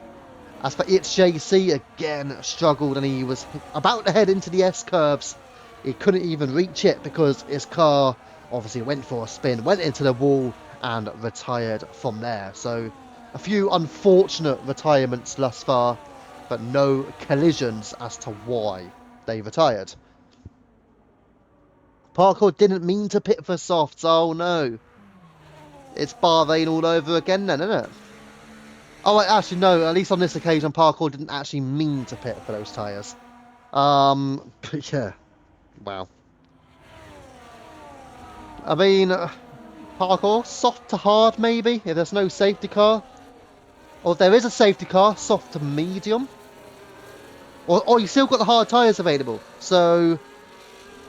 Speaker 1: As for It's JC, again struggled, and he was about to head into the S-curves. He couldn't even reach it because his car obviously went for a spin, went into the wall and retired from there. So a few unfortunate retirements thus far, but no collisions as to why they retired. Parkour didn't mean to pit for softs. Oh no. It's Bahrain all over again then, isn't it? Oh, wait, actually no, at least on this occasion Parkour didn't actually mean to pit for those tyres. But yeah. Wow. I mean, Parkour, soft to hard maybe, if there's no safety car. Or if there is a safety car, soft to medium. Or you still got the hard tyres available. So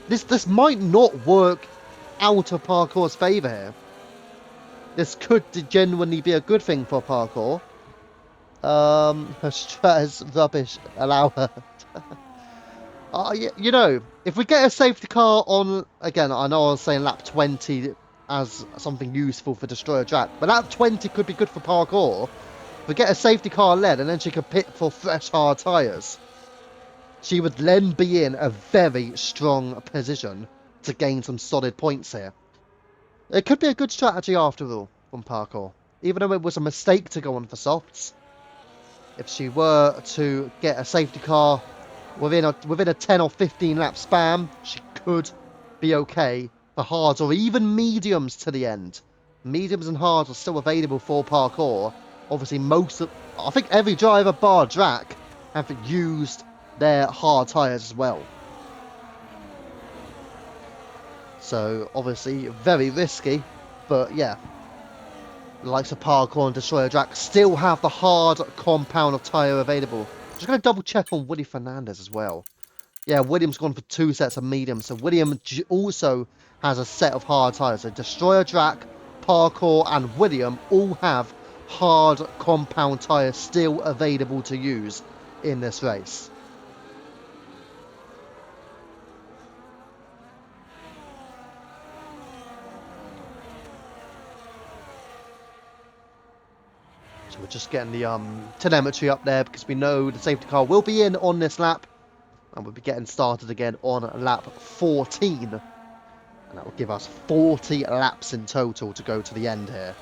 Speaker 1: this might not work out of Parkour's favour here. This could genuinely be a good thing for Parkour. Her strat is rubbish. Allow her. You know, if we get a safety car on, again, I know I was saying lap 20 as something useful for Destroyer Jack, but lap 20 could be good for parkour. If we get a safety car led and then she could pit for fresh hard tyres, she would then be in a very strong position to gain some solid points here. It could be a good strategy after all from parkour, even though it was a mistake to go on for softs. If she were to get a safety car within a 10 or 15 lap span, she could be okay for hards or even mediums to the end. Mediums and hards are still available for parkour. Obviously, I think every driver bar Drac have used their hard tyres as well. So, obviously, very risky, but yeah. The likes of Parkour and Destroyer Drac still have the hard compound of tyre available. Just going to double check on Woody Fernandez as well. Yeah, William's gone for 2 sets of mediums. So William also has a set of hard tyres. So Destroyer Drac, Parkour and William all have hard compound tyres still available to use in this race. So we're just getting the telemetry up there because we know the safety car will be in on this lap. And we'll be getting started again on lap 14. And that will give us 40 laps in total to go to the end here.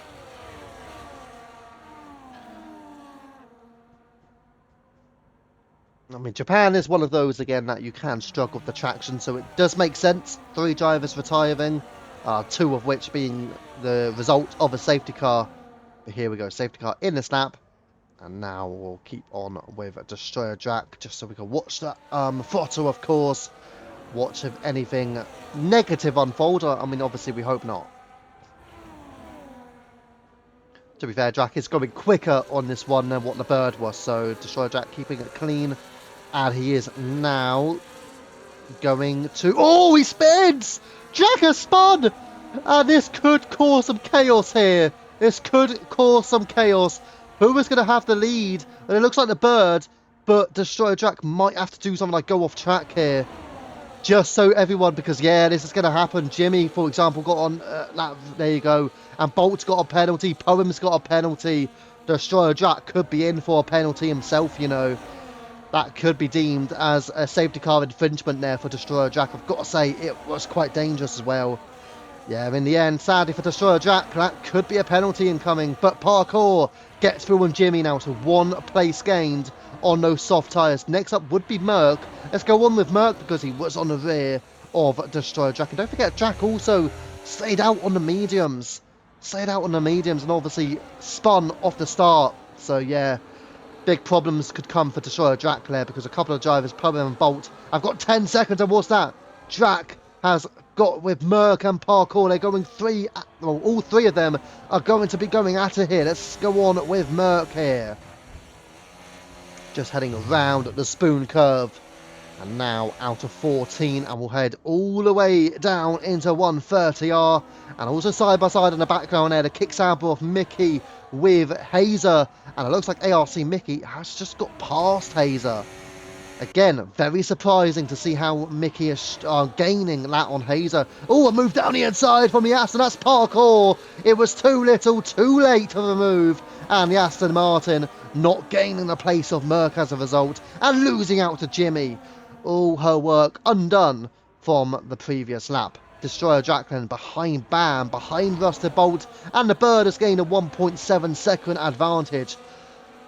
Speaker 1: I mean, Japan is one of those, again, that you can struggle with the traction. So it does make sense. 3 drivers retiring. 2 of which being the result of a safety car. But here we go. Safety car in this lap. And now we'll keep on with Destroyer Jack, just so we can watch that photo, of course. Watch if anything negative unfold. I mean, obviously, we hope not. To be fair, Jack is going quicker on this one than what the bird was. So, Destroyer Jack keeping it clean. And he is now going to... Oh, he spins! Jack has spun! And this could cause some chaos here. This could cause some chaos. Who is going to have the lead? And it looks like the bird, but Destroyer Jack might have to do something like go off track here. Just so everyone, because yeah, this is going to happen. Jimmy, for example, got on that. There you go. And Bolt's got a penalty. Poem's got a penalty. Destroyer Jack could be in for a penalty himself, you know. That could be deemed as a safety car infringement there for Destroyer Jack. I've got to say, it was quite dangerous as well. Yeah, in the end, sadly for Destroyer Jack, that could be a penalty incoming. But Parkour gets through on Jimmy now to 1 place gained on those soft tyres. Next up would be Merck. Let's go on with Merck because he was on the rear of Destroyer Jack. And don't forget, Jack also stayed out on the mediums. Stayed out on the mediums and obviously spun off the start. So yeah, big problems could come for Destroyer Jack there because a couple of drivers, Poem and Bolt, have got 10 seconds. And what's that? Jack has got with Merck and Parkour. They're going all 3 of them are going to be going at it here. Let's go on with Merck here. Just heading around the spoon curve. And now out of 14. And we'll head all the way down into 130R. And also side by side in the background there, the kick sample of Mickey with Hazer. And it looks like ARC Mickey has just got past Hazer. Again, very surprising to see how Mickey is gaining that on Hazer. Oh, a move down the inside from the Aston. That's Parkour. It was too little, too late of a move. And the Aston Martin not gaining the place of Merck as a result. And losing out to Jimmy. All her work undone from the previous lap. Destroyer Jacqueline behind Bam, behind Rusted Bolt. And the Bird has gained a 1.7 second advantage.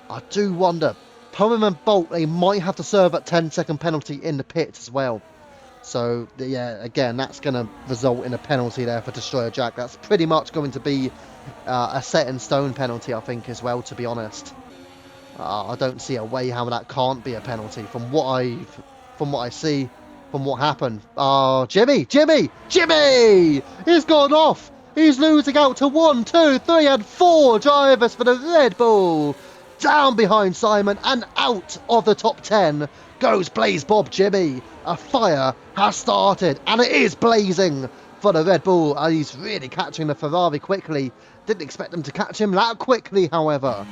Speaker 1: I do wonder... Poem and Bolt, they might have to serve a 10-second penalty in the pit as well. So, yeah, again, that's going to result in a penalty there for Destroyer Jack. That's pretty much going to be a set-in-stone penalty, I think, as well, to be honest. I don't see a way how that can't be a penalty from what I see, from what happened. Jimmy! He's gone off! He's losing out to 1, 2, 3 and 4 drivers for the Red Bull. Down behind Simon and out of the top 10 goes Blaze Bob Jimmy. A fire has started and it is blazing for the Red Bull. And he's really catching the Ferrari quickly. Didn't expect them to catch him that quickly, however.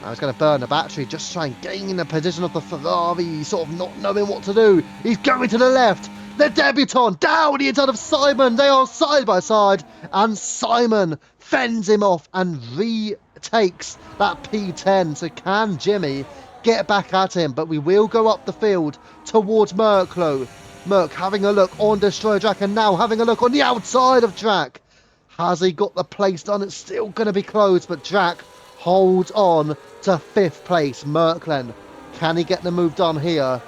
Speaker 1: Now he's going to burn the battery, just try and gain the position of the Ferrari, sort of not knowing what to do. He's going to the left. The debutant down the inside of Simon. They are side by side, and Simon fends him off and retakes that P10. So can Jimmy get back at him? But we will go up the field towards Merklo. Merck having a look on Destroyer Jack and now having a look on the outside of Jack. Has he got the place done? It's still going to be close, but Jack holds on to 5th place. Merklen, can he get the move done here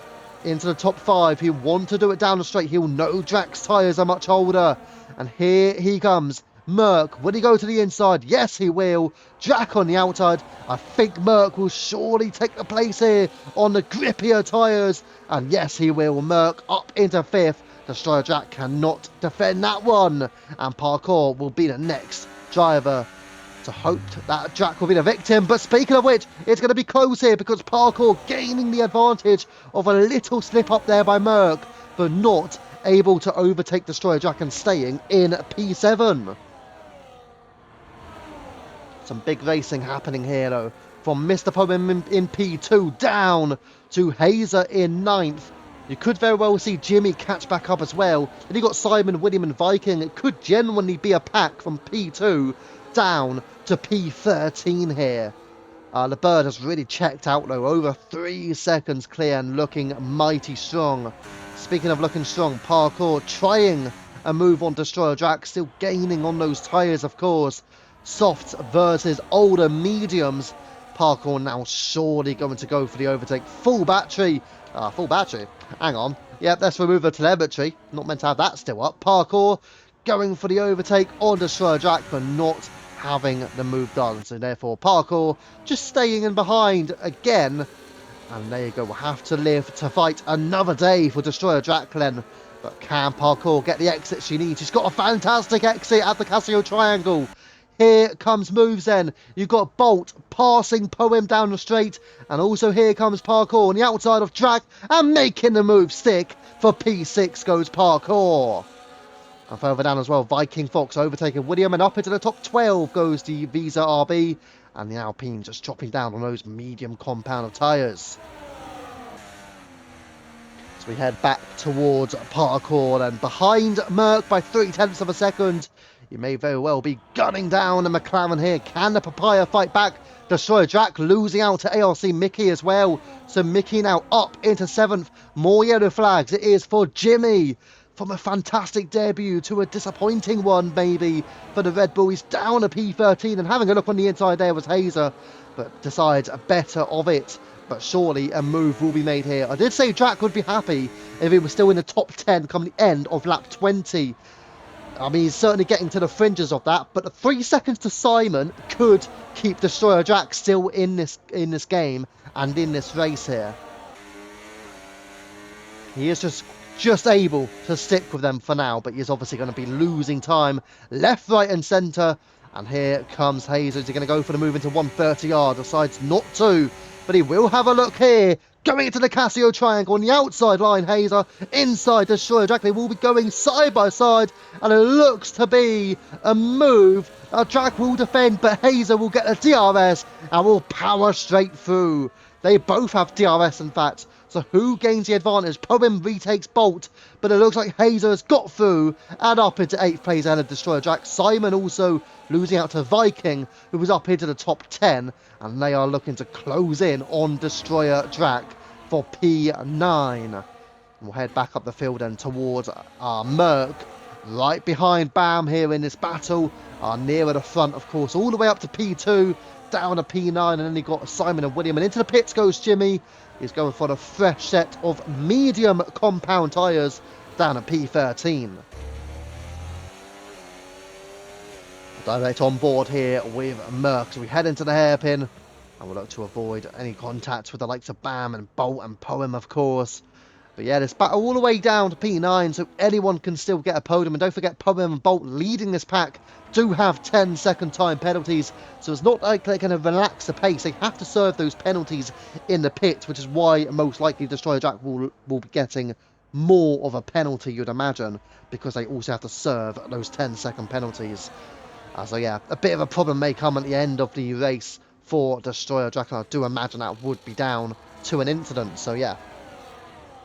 Speaker 1: into the top 5? He'll want to do it down the straight. He'll know Jack's tyres are much older. And here he comes. Merck, will he go to the inside? Yes, he will. Jack on the outside. I think Merck will surely take the place here on the grippier tyres. And yes, he will. Merck up into 5th. Destroyer Jack cannot defend that one. And Parkour will be the next driver to hope that Jack will be the victim. But speaking of which, it's going to be close here because Parkour gaining the advantage of a little slip up there by Merck, but not able to overtake Destroyer Jack and staying in P7. Some big racing happening here though. From Mr. Poem in P2 down to Hazer in 9th. You could very well see Jimmy catch back up as well. Then you got Simon, William and Viking. It could genuinely be a pack from P2 down to P13 here. The bird has really checked out though. Over 3 seconds clear and looking mighty strong. Speaking of looking strong, Parkour trying a move on Destroyer Jack. Still gaining on those tyres of course. Softs versus older mediums. Parkour now surely going to go for the overtake. Full battery. Full battery. Hang on. Yep, let's remove the telemetry. Not meant to have that still up. Parkour going for the overtake on Destroyer Jack, but not having the move done. So therefore, Parkour just staying in behind again. And there you go. We'll have to live to fight another day for Destroyer Jacqueline. But can Parkour get the exit she needs? She's got a fantastic exit at the Casio Triangle. Here comes moves then. You've got Bolt passing Poem down the straight. And also here comes Parkour on the outside of Jack. And making the move stick. For P6 goes Parkour. And further down as well, Viking Fox overtaking William. And up into the top 12 goes the Visa RB. And the Alpine just dropping down on those medium compound of tyres. So we head back towards Parkour. And behind Merck by 0.3 of a second. You may very well be gunning down a McLaren here. Can the Papaya fight back? Destroyer Jack losing out to ARC Mickey as well. So Mickey now up into 7th. More yellow flags. It is for Jimmy. From a fantastic debut to a disappointing one maybe for the Red Bull. He's down a P13 and having a look on the inside there was Hazer. But decides better of it. But surely a move will be made here. I did say Jack would be happy if he was still in the top 10 come the end of lap 20. I mean, he's certainly getting to the fringes of that, but the 3 seconds to Simon could keep Destroyer Jack still in this game and in this race here. He is just able to stick with them for now, but he's obviously going to be losing time left, right and centre. And here comes Hazer. He's going to go for the move into 130 yard, decides not to, but he will have a look here. Going into the Casio Triangle on the outside line, Hazer. Inside Destroyer Jack. They will be going side by side. And it looks to be a move. Jack will defend, but Hazer will get a DRS and will power straight through. They both have DRS, in fact. So who gains the advantage? Poem retakes Bolt, but it looks like Hazer has got through and up into 8th place ahead of Destroyer Jack. Simon also losing out to Viking, who was up into the top 10, and they are looking to close in on Destroyer Jack for P9. We'll head back up the field and towards Merck, right behind Bam here in this battle, nearer the front, of course, all the way up to P2, down to P9, and then you got Simon and William, and into the pits goes Jimmy. He's going for the fresh set of medium compound tyres down at P13. Direct on board here with Merck. So we head into the hairpin and we'll look to avoid any contact with the likes of Bam and Bolt and Poem, of course. But yeah, this battle all the way down to P9, so anyone can still get a podium. And don't forget, Poem and Bolt leading this pack do have 10-second time penalties, so it's not like they're going to relax the pace. They have to serve those penalties in the pit, which is why most likely Destroyer Jack will be getting more of a penalty, you'd imagine, because they also have to serve those 10-second penalties. So yeah, a bit of a problem may come at the end of the race for Destroyer Drac. I do imagine that would be down to an incident. So yeah.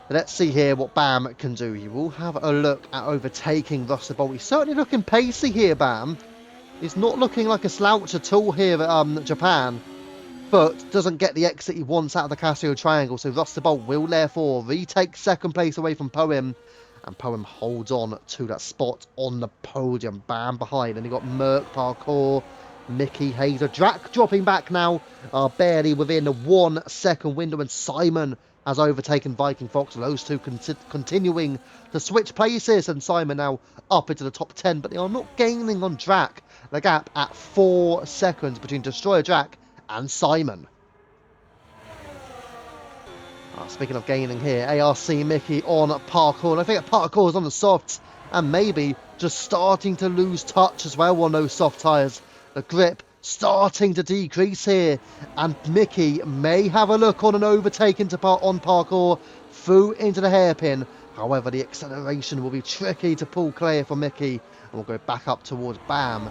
Speaker 1: Let's see here what Bam can do. He will have a look at overtaking Rusted Bolt. He's certainly looking pacey here, Bam. He's not looking like a slouch at all here at Japan, but doesn't get the exit he wants out of the Casio Triangle. So Rusted Bolt will therefore retake second place away from Poem, and Poem holds on to that spot on the podium. Bam behind, and he got Merc, Parkour, Mickey, Hazer, Drac dropping back now, barely within the 1 second window, and Simon has overtaken Viking Fox. Those two continuing to switch places, and Simon now up into the top 10, but they are not gaining on Drac. The gap at 4 seconds between Destroyer Drac and Simon. Speaking of gaining here, ARC Mickey on Parkour, and I think Parkour is on the softs, and maybe just starting to lose touch as well on those soft tyres. The grip starting to decrease here, and Mickey may have a look on an overtake on Parkour through into the hairpin. However, the acceleration will be tricky to pull clear for Mickey, and we'll go back up towards Bam,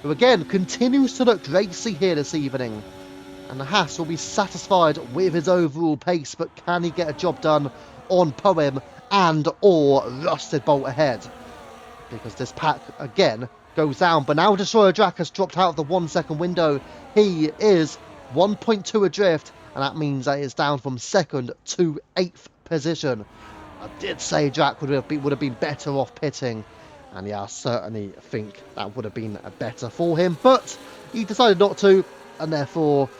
Speaker 1: who again continues to look racy here this evening. And the Haas will be satisfied with his overall pace, but can he get a job done on Poem and or Rusted Bolt ahead? Because this pack again goes down, but now Destroyer Drac has dropped out of the 1 second window. He is 1.2 adrift, and that means that it's down from 2nd to 8th position. I did say Drac would have been better off pitting, and yeah, I certainly think that would have been better for him, but he decided not to, and therefore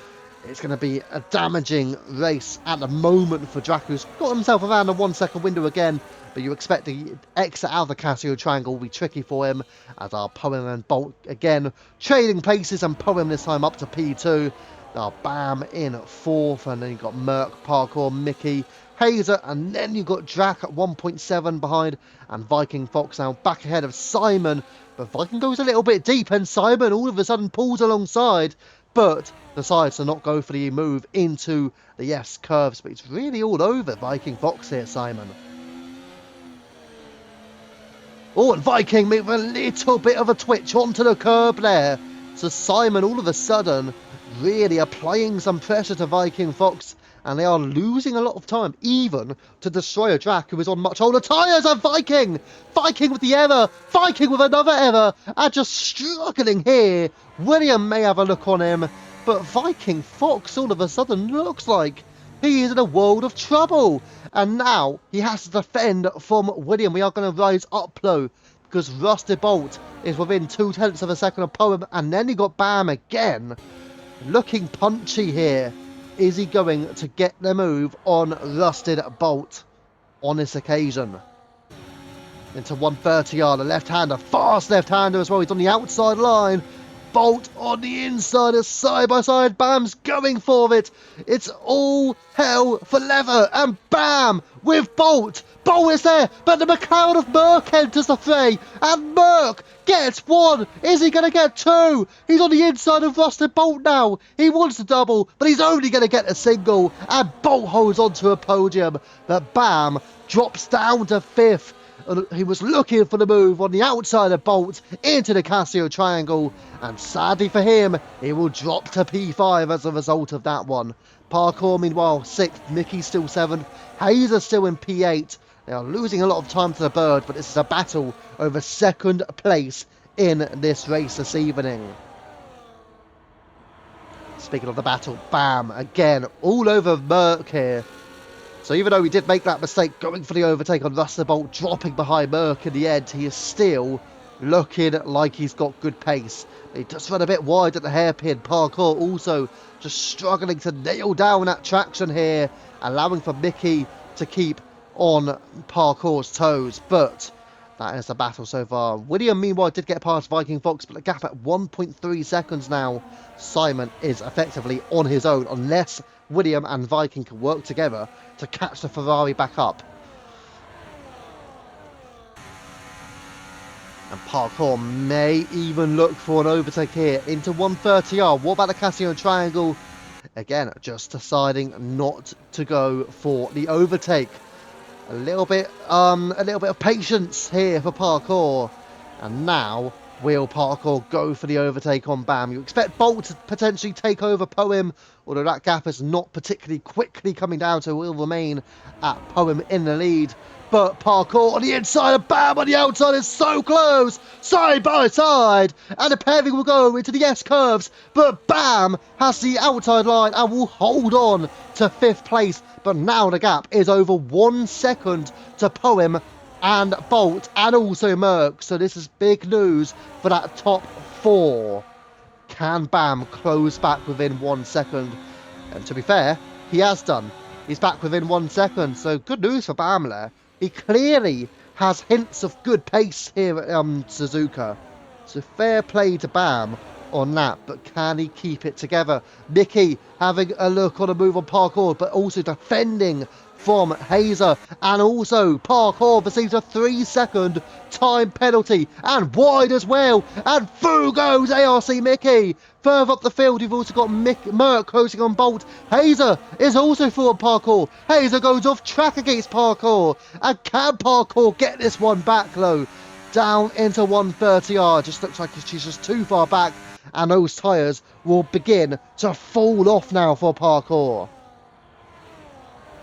Speaker 1: it's going to be a damaging race at the moment for Drac, who's got himself around the 1 second window again. But you expect the exit out of the Casio Triangle will be tricky for him, as our Poem and Bolt again trading places, and Poem this time up to P2. Now Bam in 4th, and then you've got Merc, Parkour, Mickey, Hazer, and then you've got Drac at 1.7 behind, and Viking Fox now back ahead of Simon. But Viking goes a little bit deep, and Simon all of a sudden pulls alongside, but decides to not go for the move into the S curves. But it's really all over Viking Fox here, Simon. Oh, and Viking with a little bit of a twitch onto the curb there. So Simon all of a sudden really applying some pressure to Viking Fox, and they are losing a lot of time, even to Destroyer Drac, who is on much older tyres. And Viking with the error, Viking with another error, and just struggling here. William may have a look on him, but Viking Fox all of a sudden looks like he is in a world of trouble. And now he has to defend from William. We are going to rise up low, because Rusted Bolt is within 0.2 of a second of Poem, and then he got Bam again. Looking punchy here. Is he going to get the move on Rusted Bolt on this occasion? Into 130 yard, a left-hander, fast left-hander as well. He's on the outside line. Bolt on the inside, a side-by-side. Bam's going for it. It's all hell for leather, and Bam with Bolt. Bolt is there, but the McLeod of Merc enters the fray, and Merc gets 1. Is he going to get 2? He's on the inside of Rusted Bolt now. He wants to double, but he's only going to get a single, and Bolt holds onto a podium. But Bam drops down to 5th. He was looking for the move on the outside of Bolt into the Casio Triangle, and sadly for him, he will drop to P5 as a result of that one. Parkour, meanwhile, 6th, Mickey still 7th, Hazer still in P8. They are losing a lot of time to the bird, but this is a battle over 2nd place in this race this evening. Speaking of the battle, Bam, again, all over Merc here. So even though he did make that mistake going for the overtake on Rusted Bolt, dropping behind Merc in the end, he is still looking like he's got good pace. He just run a bit wide at the hairpin. Parkour also just struggling to nail down that traction here, allowing for Mickey to keep on Parkour's toes. But that is the battle so far. William, meanwhile, did get past Viking Fox, but the gap at 1.3 seconds now. Simon is effectively on his own, unless William and Viking can work together to catch the Ferrari back up. And Parkour may even look for an overtake here into 130R. What about the Casio Triangle? Again, just deciding not to go for the overtake. A little bit of patience here for Parkour. And now Will Parkour go for the overtake on Bam? You expect Bolt to potentially take over Poem, although that gap is not particularly quickly coming down, so will remain at Poem in the lead. But Parkour on the inside of Bam on the outside is so close, side by side, and the pairing will go into the S-curves, but Bam has the outside line and will hold on to 5th place, but now the gap is over 1 second to Poem and Bolt and also Merc, so this is big news for that top 4. Can Bam close back within 1 second? And to be fair, he has done. He's back within 1 second, so good news for Bam there. He clearly has hints of good pace here at Suzuka. So fair play to Bam on that, but can he keep it together? Mickey having a look on a move on Parkour, but also defending from Hazer, and also Parkour receives a 3-second time penalty and wide as well, and through goes ARC Mickey. Further up the field you've also got Merc closing on Bolt. Hazer is also through on Parkour. Hazer goes off track against Parkour, and can Parkour get this one back though? Down into 130R, just looks like she's just too far back, and those tyres will begin to fall off now for Parkour.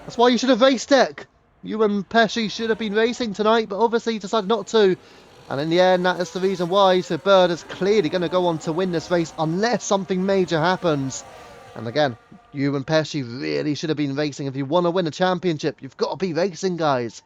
Speaker 1: That's why you should have raced, Deck. You and Pesci should have been racing tonight, but obviously decided not to. And in the end, that is the reason why. So Bird is clearly going to go on to win this race unless something major happens. And again, you and Pesci really should have been racing. If you want to win a championship, you've got to be racing, guys.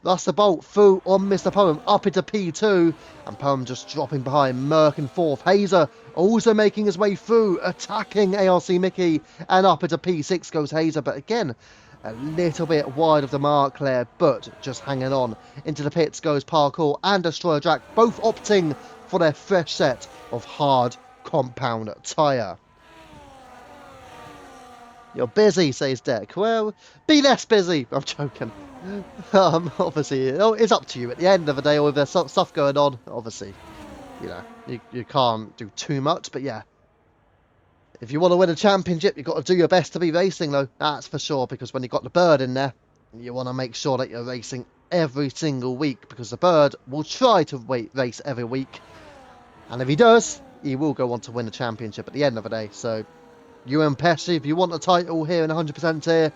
Speaker 1: Russell Bolt through on Mr. Poem up into P2. And Poem just dropping behind Merc in 4th. Hazer also making his way through, attacking ARC Mickey. And up into P6 goes Hazer. But again, a little bit wide of the mark there, but just hanging on. Into the pits goes Parkour and Destroyer Jack, both opting for their fresh set of hard compound tyre. You're busy, says Deck. Well, be less busy. I'm joking. Obviously, it's up to you. At the end of the day, all of there's stuff going on, obviously, you know, you can't do too much, but yeah. If you want to win a championship, you've got to do your best to be racing, though. That's for sure, because when you've got the Bird in there, you want to make sure that you're racing every single week, because the Bird will try to race every week. And if he does, he will go on to win the championship at the end of the day. So, you and Pesci, if you want a title here in 100% here,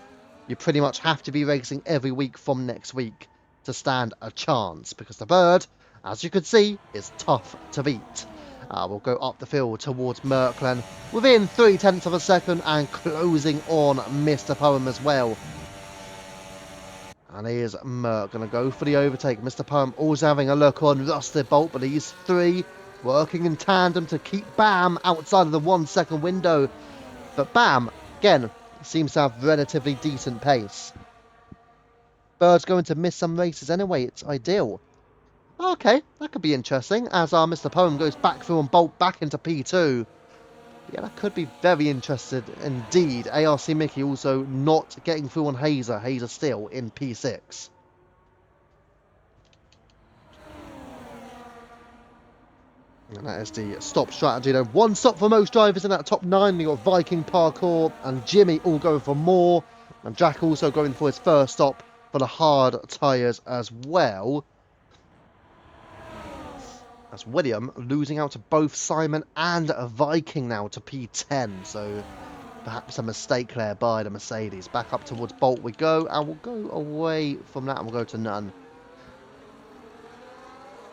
Speaker 1: you pretty much have to be racing every week from next week to stand a chance, because the Bird, as you can see, is tough to beat. We'll go up the field towards Merkland within 0.3 of a second and closing on Mr. Poem as well. And here's Merc going to go for the overtake. Mr. Poem also having a look on Rusted Bolt, but these three working in tandem to keep Bam outside of the 1 second window. But Bam, again, seems to have relatively decent pace. Bird's going to miss some races anyway, it's ideal. Okay, that could be interesting, as our Mr. Poem goes back through and Bolt back into P2. Yeah, that could be very interesting indeed. ARC Mickey also not getting through on Hazer. Hazer still in P6. And that is the stop strategy. Though. One stop for most drivers in that top 9. You've got Viking, Parkour and Jimmy all going for more. And Jack also going for his first stop for the hard tyres as well. That's William losing out to both Simon and Viking now to P10. So perhaps a mistake there by the Mercedes. Back up towards Bolt we go. And we'll go away from that and we'll go to none.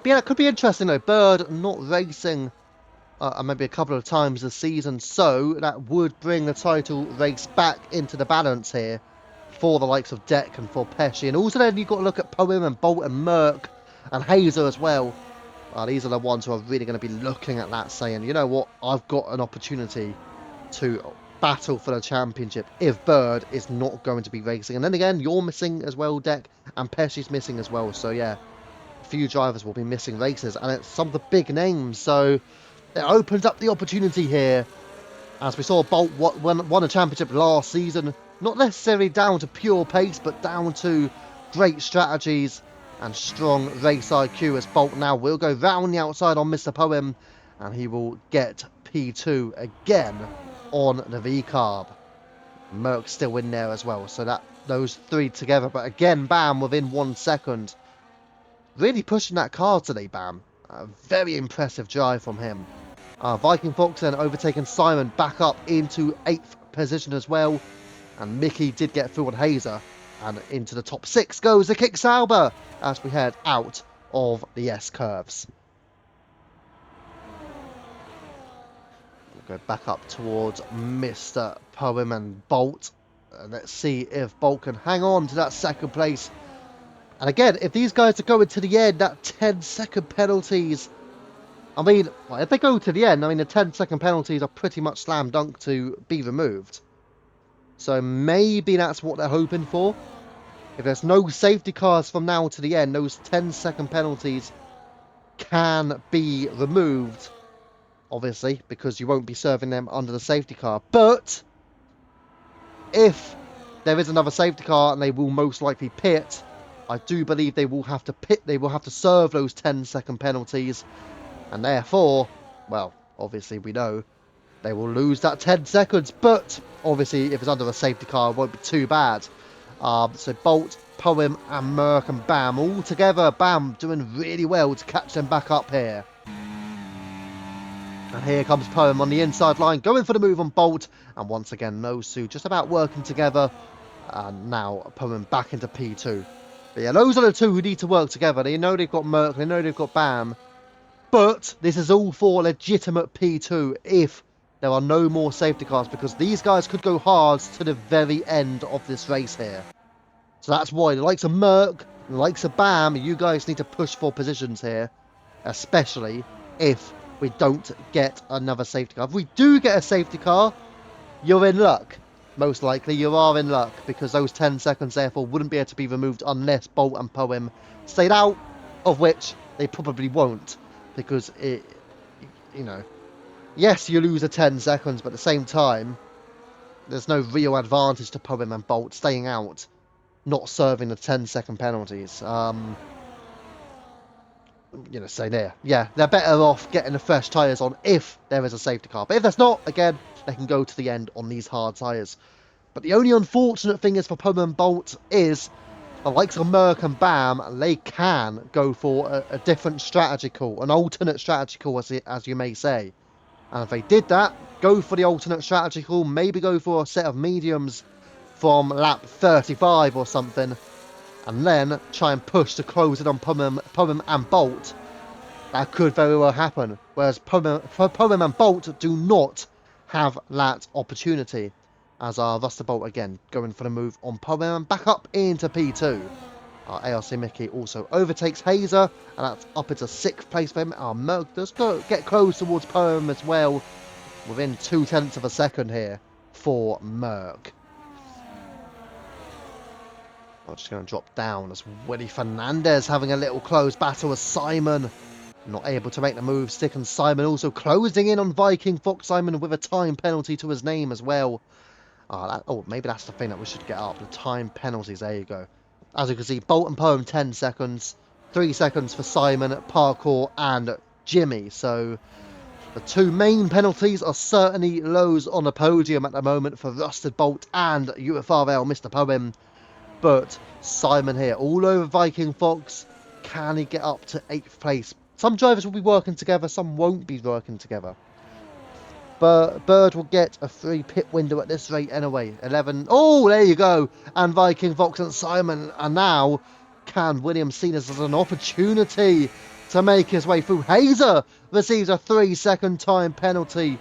Speaker 1: But yeah, it could be interesting though. Bird not racing maybe a couple of times this season. So that would bring the title race back into the balance here for the likes of Deck and for Pesci. And also then you've got to look at Poem and Bolt and Merc and Hazer as well. These are the ones who are really going to be looking at that saying, you know what, I've got an opportunity to battle for the championship if Bird is not going to be racing. And then again, you're missing as well, Deck, and Pesci's missing as well. So yeah, a few drivers will be missing races, and it's some of the big names. So it opens up the opportunity here. As we saw, Bolt won a championship last season, not necessarily down to pure pace, but down to great strategies and strong race IQ, as Bolt now will go round the outside on Mr. Poem, and he will get P2 again on the V-carb. Merck's still in there as well, so that those three together, but again, Bam within 1 second. Really pushing that car today, Bam. A very impressive drive from him. Viking Fox then overtaking Simon back up into 8th position as well. And Mickey did get through on Hazer. And into the top 6 goes the Kick Sauber as we head out of the S-curves. We'll go back up towards Mr. Poem and Bolt. Let's see if Bolt can hang on to that 2nd place. And again, if these guys are going to the end, that 10-second penalties... I mean, if they go to the end, I mean, the 10-second penalties are pretty much slam dunk to be removed. So maybe that's what they're hoping for. If there's no safety cars from now to the end, those 10-second penalties can be removed. Obviously, because you won't be serving them under the safety car. But if there is another safety car and they will most likely pit, I do believe they will have to pit. They will have to serve those 10-second penalties. And therefore, well, obviously we know they will lose that 10 seconds. But obviously, if it's under a safety car, it won't be too bad. So Bolt, Poem, and Merc and Bam all together. Bam doing really well to catch them back up here. And here comes Poem on the inside line, going for the move on Bolt. And once again, those two just about working together. And now Poem back into P2. But yeah, those are the two who need to work together. They know they've got Merc, they know they've got Bam. But this is all for legitimate P2 if there are no more safety cars, because these guys could go hard to the very end of this race here. So that's why the likes of Merc, the likes of Bam, you guys need to push for positions here, especially if we don't get another safety car. If we do get a safety car, you're in luck. Most likely you are in luck, because those 10 seconds therefore wouldn't be able to be removed unless Bolt and Poem stayed out, of which they probably won't. Because it, you know, yes, you lose the 10 seconds, but at the same time, there's no real advantage to Poem and Bolt staying out, not serving the 10-second penalties. You know, say there, yeah, they're better off getting the fresh tyres on if there is a safety car. But if there's not, again, they can go to the end on these hard tyres. But the only unfortunate thing is for Poem and Bolt is the likes of Merc and Bam, they can go for a different strategy call, an alternate strategy call, as you may say. And if they did that, go for the alternate strategy call, maybe go for a set of mediums from lap 35 or something, and then try and push to close it on Poem and Bolt, that could very well happen. Whereas Poem and Bolt do not have that opportunity. As our Ruster Bolt again going for the move on Poem and back up into P2. Our ARC Mickey also overtakes Hazer, and that's up into 6th place for him. Our Merc does get close towards Poem as well, within 0.2 of a second here for Merc. I'm just going to drop down as Willie Fernandez having a little close battle with Simon. Not able to make the move. Stick and Simon also closing in on Viking Fox. Simon with a time penalty to his name as well. Oh, maybe that's the thing that we should get up. The time penalties. There you go. As you can see, Bolt and Poem 10 seconds. 3 seconds for Simon, Parkour, and Jimmy. So the two main penalties are certainly lows on the podium at the moment for Rusted Bolt and UFRL Mr. Poem. But Simon here, all over Viking Fox. Can he get up to 8th place? Some drivers will be working together, some won't be working together. But Bird will get a free pit window at this rate anyway. 11. Oh, there you go. And Viking Fox and Simon are now. Can Williams see this as an opportunity to make his way through? Hazer receives a 3-second time penalty.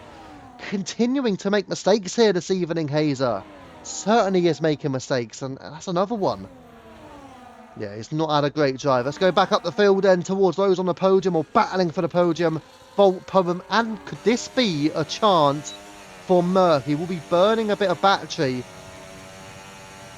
Speaker 1: Continuing to make mistakes here this evening, Hazer. Certainly is making mistakes, and that's another one. Yeah, he's not had a great drive. Let's go back up the field then towards those on the podium or battling for the podium. Bolt, Poem, and could this be a chance for Merc? He will be burning a bit of battery,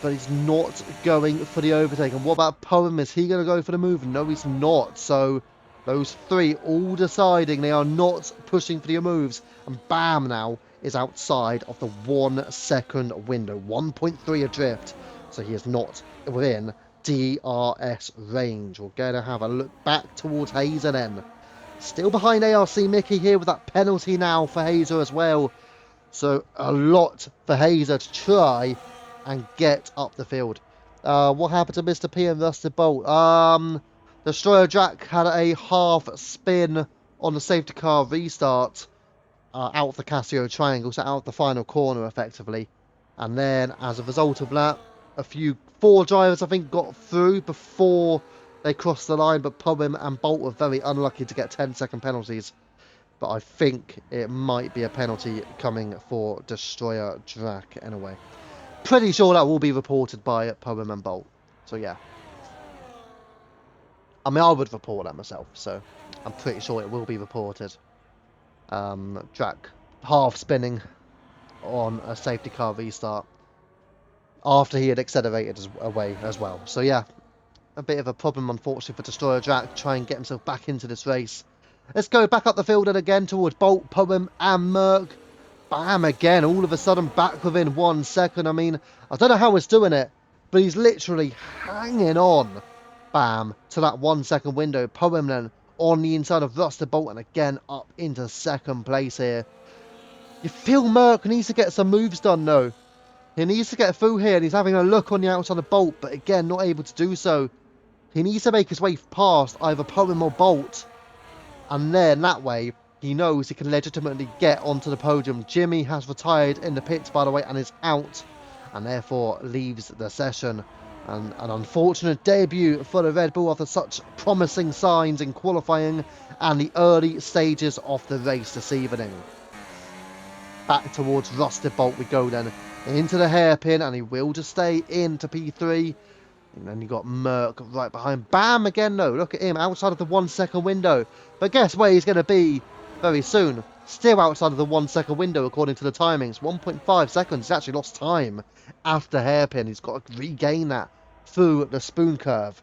Speaker 1: but he's not going for the overtake. And what about Poem? Is he going to go for the move? No, he's not. So those three all deciding they are not pushing for the moves. And Bam now is outside of the 1 second window. 1.3 adrift. So he is not within DRS range. We're going to have a look back towards Hazer then. Still behind ARC Mickey here with that penalty now for Hazer as well. So a lot for Hazer to try and get up the field. What happened to Mr. P and Rusted Bolt? Destroyer Jack had a half spin on the safety car restart out of the Casio triangle, so out of the final corner effectively. And then as a result of that, four drivers I think got through before they crossed the line, but Poem and Bolt were very unlucky to get 10-second penalties. But I think it might be a penalty coming for Destroyer Drac anyway. Pretty sure that will be reported by Poem and Bolt. So yeah. I mean, I would report that myself, so I'm pretty sure it will be reported. Drac half spinning on a safety car restart after he had accelerated away as well. So yeah, a bit of a problem unfortunately for Destroyer Drac, try and get himself back into this race. Let's go back up the field and again towards Bolt, Poem and Merc. Bam, again, all of a sudden back within 1 second. I mean, I don't know how he's doing it, but he's literally hanging on, bam, to that 1 second window. Poem then on the inside of Rusted Bolt and again up into second place here. You feel Merc needs to get some moves done though. He needs to get through here and he's having a look on the outside of Bolt, but again, not able to do so. He needs to make his way past either Poem or Bolt. And then that way, he knows he can legitimately get onto the podium. Jimmy has retired in the pits, by the way, and is out. And therefore leaves the session. And an unfortunate debut for the Red Bull after such promising signs in qualifying and the early stages of the race this evening. Back towards Rusted Bolt we go then. Into the hairpin, and he will just stay into P3. And then you got Merc right behind. Bam again though. Look at him outside of the 1 second window. But guess where he's going to be very soon? Still outside of the 1 second window according to the timings. 1.5 seconds. He's actually lost time after hairpin. He's got to regain that through the spoon curve.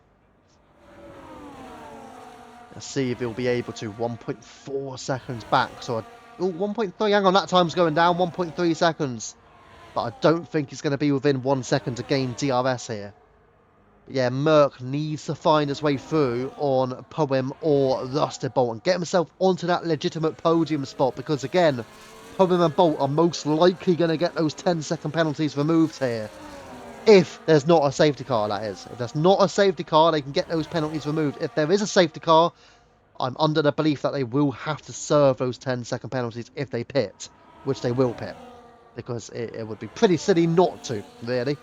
Speaker 1: Let's see if he'll be able to. 1.4 seconds back. So 1.3. Hang on, that time's going down. 1.3 seconds. But I don't think he's going to be within 1 second to gain DRS here. Yeah, Merc needs to find his way through on Poem or Rusted Bolt and get himself onto that legitimate podium spot, because again, Poem and Bolt are most likely going to get those 10-second penalties removed here. If there's not a safety car, that is. If there's not a safety car, they can get those penalties removed. If there is a safety car, I'm under the belief that they will have to serve those 10-second penalties if they pit, which they will pit, because it would be pretty silly not to, really.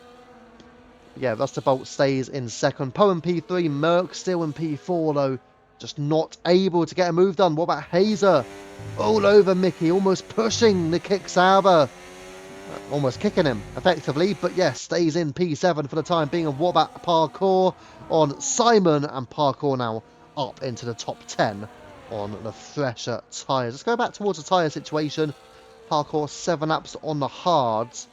Speaker 1: Yeah, Rusted Bolt stays in second. Poem P3, Merc still in P4 though. Just not able to get a move done. What about Hazer? All over Mickey, almost pushing the Kick Sauber. Almost kicking him, effectively. But yes, stays in P7 for the time being. And what about Parkour on Simon? And Parkour now up into the top 10 on the fresher tyres. Let's go back towards the tyre situation. Parkour 7 laps on the hards.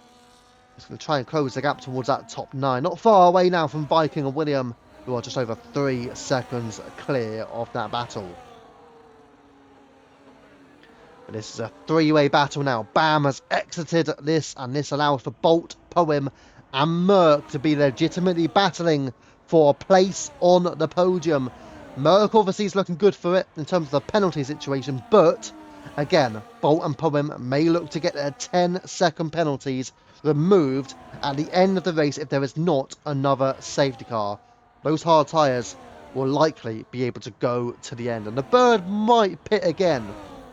Speaker 1: He's going to try and close the gap towards that top 9. Not far away now from Viking and William, who are just over 3 seconds clear of that battle. But this is a three-way battle now. Bam has exited this, and this allows for Bolt, Poem and Merc to be legitimately battling for a place on the podium. Merc obviously is looking good for it in terms of the penalty situation, but again, Bolt and Poem may look to get their 10-second penalties removed at the end of the race if there is not another safety car. Those hard tyres will likely be able to go to the end, and the Bird might pit again.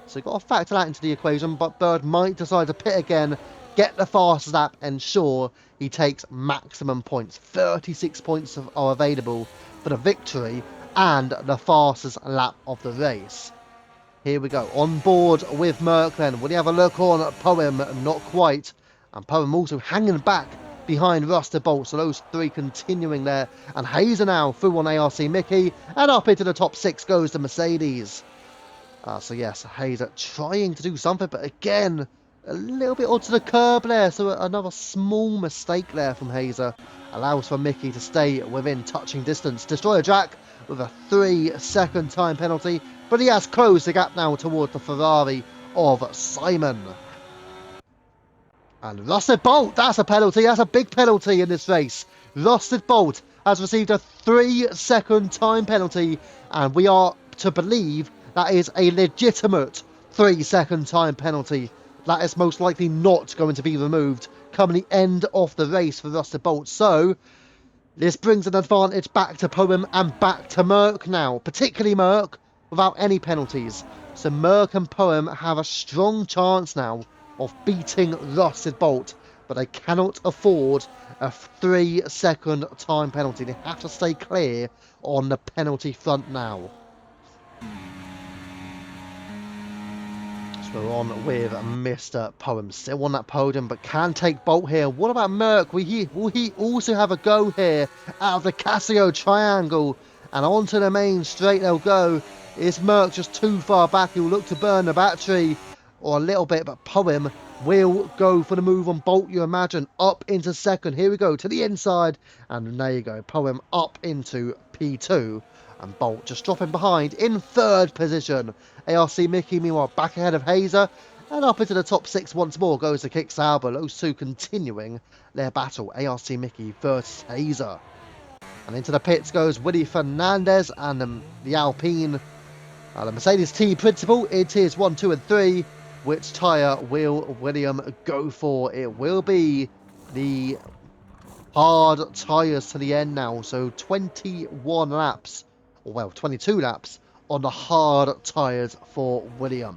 Speaker 1: So you've got to factor that into the equation, but Bird might decide to pit again, get the fastest lap, ensure he takes maximum points. 36 points are available for the victory and the fastest lap of the race. Here we go, on board with Merc then. Will he have a look on Poem? Not quite. And Poem also hanging back behind Rusted Bolt. So those three continuing there. And Hazer now through on ARC Mickey. And up into the top 6 goes the Mercedes. So yes, Hazer trying to do something. But again, a little bit onto the curb there. So another small mistake there from Hazer. Allows for Mickey to stay within touching distance. Destroyer Jack with a 3-second time penalty. But he has closed the gap now towards the Ferrari of Simon. And Rusted Bolt, that's a penalty. That's a big penalty in this race. Rusted Bolt has received a 3-second time penalty. And we are to believe that is a legitimate 3-second time penalty. That is most likely not going to be removed come the end of the race for Rusted Bolt. So, This brings an advantage back to Poem and back to Merc now, particularly Merc, without any penalties. So Merc and Poem have a strong chance now of beating Rusted Bolt, but they cannot afford a 3-second time penalty. They have to stay clear on the penalty front now. So we're on with Mr. Poem, still on that podium, but can take Bolt here. What about Merc? Will he also have a go here out of the Casio triangle? And onto the main straight they'll go. Is Merc just too far back? He'll look to burn the battery or a little bit, but Poem will go for the move on Bolt, you imagine, up into second. Here we go, to the inside, and there you go, Poem up into P2, and Bolt just dropping behind in third position. ARC Mickey, meanwhile, back ahead of Hazer, and up into the top 6 once more goes the Kick Sauber. Those two continuing their battle, ARC Mickey versus Hazer. And into the pits goes Willie Fernandez and the Alpine. The Mercedes team principal, it is 1, 2 and 3. Which tyre will William go for? It will be the hard tyres to the end now. So 21 laps, or well, 22 laps on the hard tyres for William.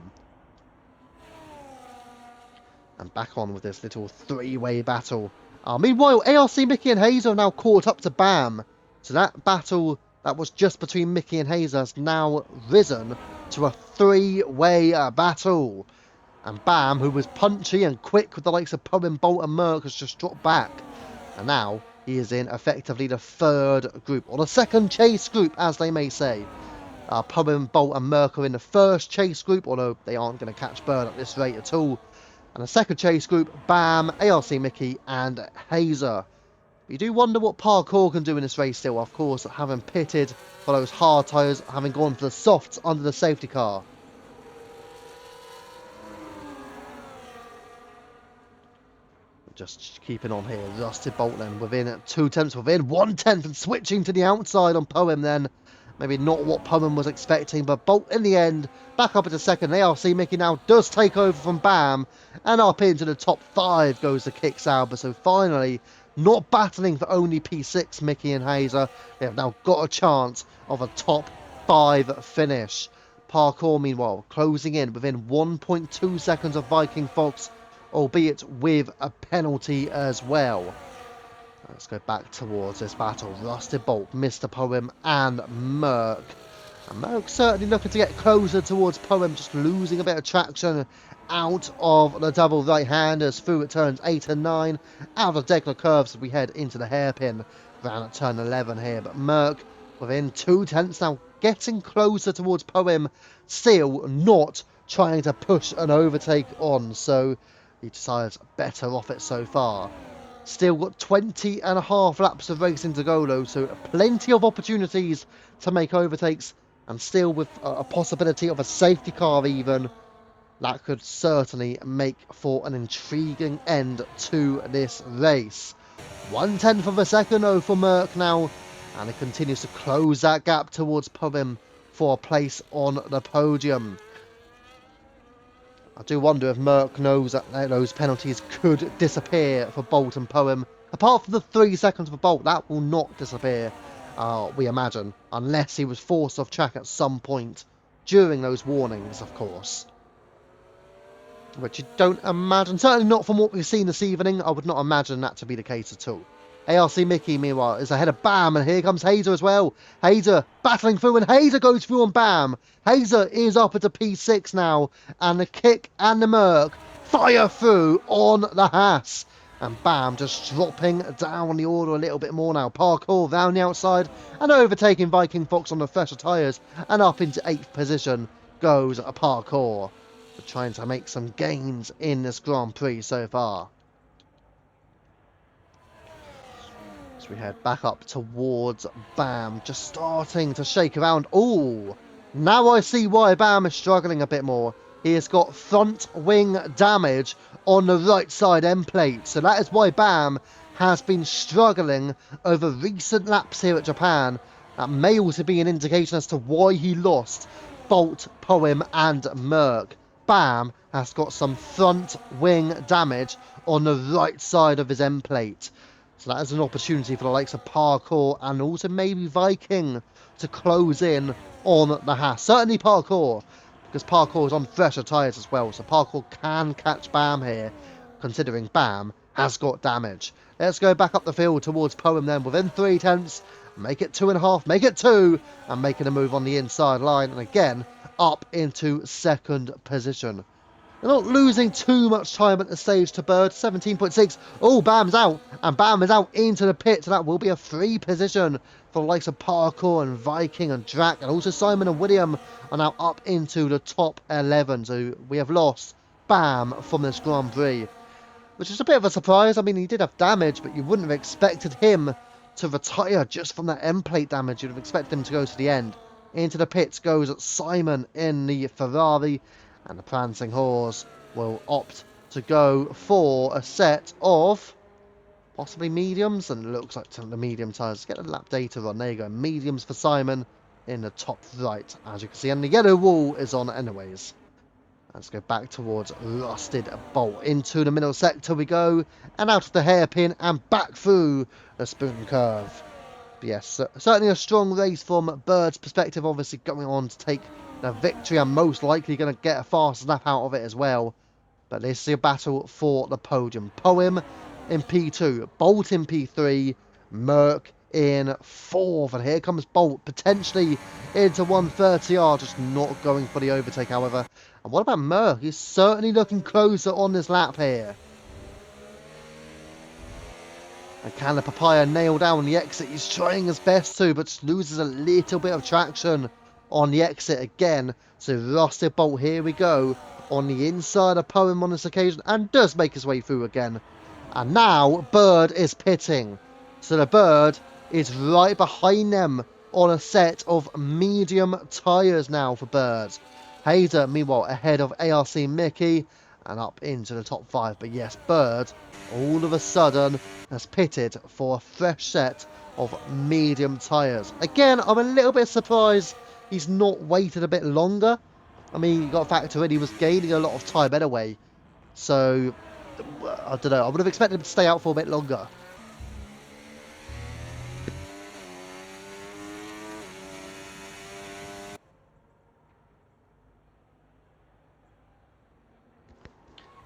Speaker 1: And back on with this little three-way battle. Meanwhile, ARC Mickey and Hazer are now caught up to BAM. So that battle that was just between Mickey and Hazer has now risen to a three-way battle. And BAM, who was punchy and quick with the likes of Poem, Bolt and Merc, has just dropped back. And now he is in effectively the third group, or the second chase group, as they may say. Poem, Bolt and Merc are in the first chase group, although they aren't going to catch Burn at this rate at all. And the second chase group, BAM, ARC Mickey and Hazer. You do wonder what Parkour can do in this race still, of course, having pitted for those hard tyres, having gone for the softs under the safety car. Just keeping on here, Rusted Bolt then within 2 tenths, within 1 tenth, and switching to the outside on Poem then. Maybe not what Poem was expecting, but Bolt in the end, back up into second. ARC Mickey now does take over from BAM, and up into the top 5 goes the Kick Sauber. So finally, not battling for only P6, Mickey and Hazer. They have now got a chance of a top 5 finish. Parkour, meanwhile, closing in within 1.2 seconds of Viking Fox, albeit with a penalty as well. Let's go back towards this battle. Rusted Bolt, Mr. Poem and Merc. And Merc certainly looking to get closer towards Poem, just losing a bit of traction out of the double right-handers through at turns 8 and 9, out of Degler curves as we head into the hairpin around at turn 11 here. But Merc within 2 tenths now, getting closer towards Poem, still not trying to push an overtake on, so he decides better off it so far. Still got 20 and a half laps of racing to go though, so plenty of opportunities to make overtakes, and still with a possibility of a safety car even. That could certainly make for an intriguing end to this race. 1/10 of a second though for Merc now, and it continues to close that gap towards Poem for a place on the podium. I do wonder if Merc knows that those penalties could disappear for Bolt and Poem. Apart from the 3 seconds for Bolt, that will not disappear, we imagine, unless he was forced off track at some point during those warnings, of course. Which you don't imagine, certainly not from what we've seen this evening. I would not imagine that to be the case at all. ARC Mickey, meanwhile, is ahead of BAM, and here comes Hazer as well. Hazer battling through, and Hazer goes through on BAM. Hazer is up at a P6 now, and the Kick and the Merc fire through on the Haas. And BAM just dropping down the order a little bit more now. Parkour round the outside, and overtaking Viking Fox on the fresher tyres, and up into 8th position goes a Parkour. We're trying to make some gains in this Grand Prix so far. So we head back up towards BAM, just starting to shake around. Oh, now I see why BAM is struggling a bit more. He has got front wing damage on the right side end plate. So that is why BAM has been struggling over recent laps here at Japan. That may also be an indication as to why he lost Bolt, Poem and Merc. BAM has got some front wing damage on the right side of his end plate. So that is an opportunity for the likes of Parkour and also maybe Viking to close in on the Haas. Certainly Parkour, because Parkour is on fresher tyres as well. So Parkour can catch Bam here, considering Bam has got damage. Let's go back up the field towards Poem then within 3 tenths. Make it 2.5, make it 2, and making a move on the inside line. And again, up into second position. They're not losing too much time at the stage to Bird. 17.6. Oh, Bam's out. And Bam is out into the pit. So that will be a free position for the likes of Parkour and Viking and Drac. And also Simon and William are now up into the top 11. So we have lost Bam from this Grand Prix, which is a bit of a surprise. I mean, he did have damage, but you wouldn't have expected him to retire just from that end plate damage. You'd have expected him to go to the end. Into the pits goes Simon in the Ferrari. And the Prancing Horse will opt to go for a set of possibly mediums. And it looks like the medium tyres. Get the lap data on. There you go. Mediums for Simon in the top right, as you can see. And the yellow wall is on anyways. Let's go back towards Rusted Bolt. Into the middle sector we go. And out of the hairpin and back through the spoon curve. But yes, certainly a strong race from Bird's perspective. Obviously going on to take the victory. I'm most likely going to get a fast lap out of it as well. But this is a battle for the podium. Poem in P2. Bolt in P3. Merc in 4th. And here comes Bolt potentially into 130R. Just not going for the overtake, however. And what about Merc? He's certainly looking closer on this lap here. And can the Papaya nail down the exit? He's trying his best to, but just loses a little bit of traction on the exit again. So Rusted Bolt, here we go, on the inside of Poem on this occasion, and does make his way through again. And now Bird is pitting. So the Bird is right behind them on a set of medium tyres now for Bird. Hader, meanwhile, ahead of ARC Mickey and up into the top 5. But yes, Bird, all of a sudden, has pitted for a fresh set of medium tyres. Again, I'm a little bit surprised he's not waited a bit longer. I mean, you got to factor in he was gaining a lot of time anyway. So, I don't know. I would have expected him to stay out for a bit longer.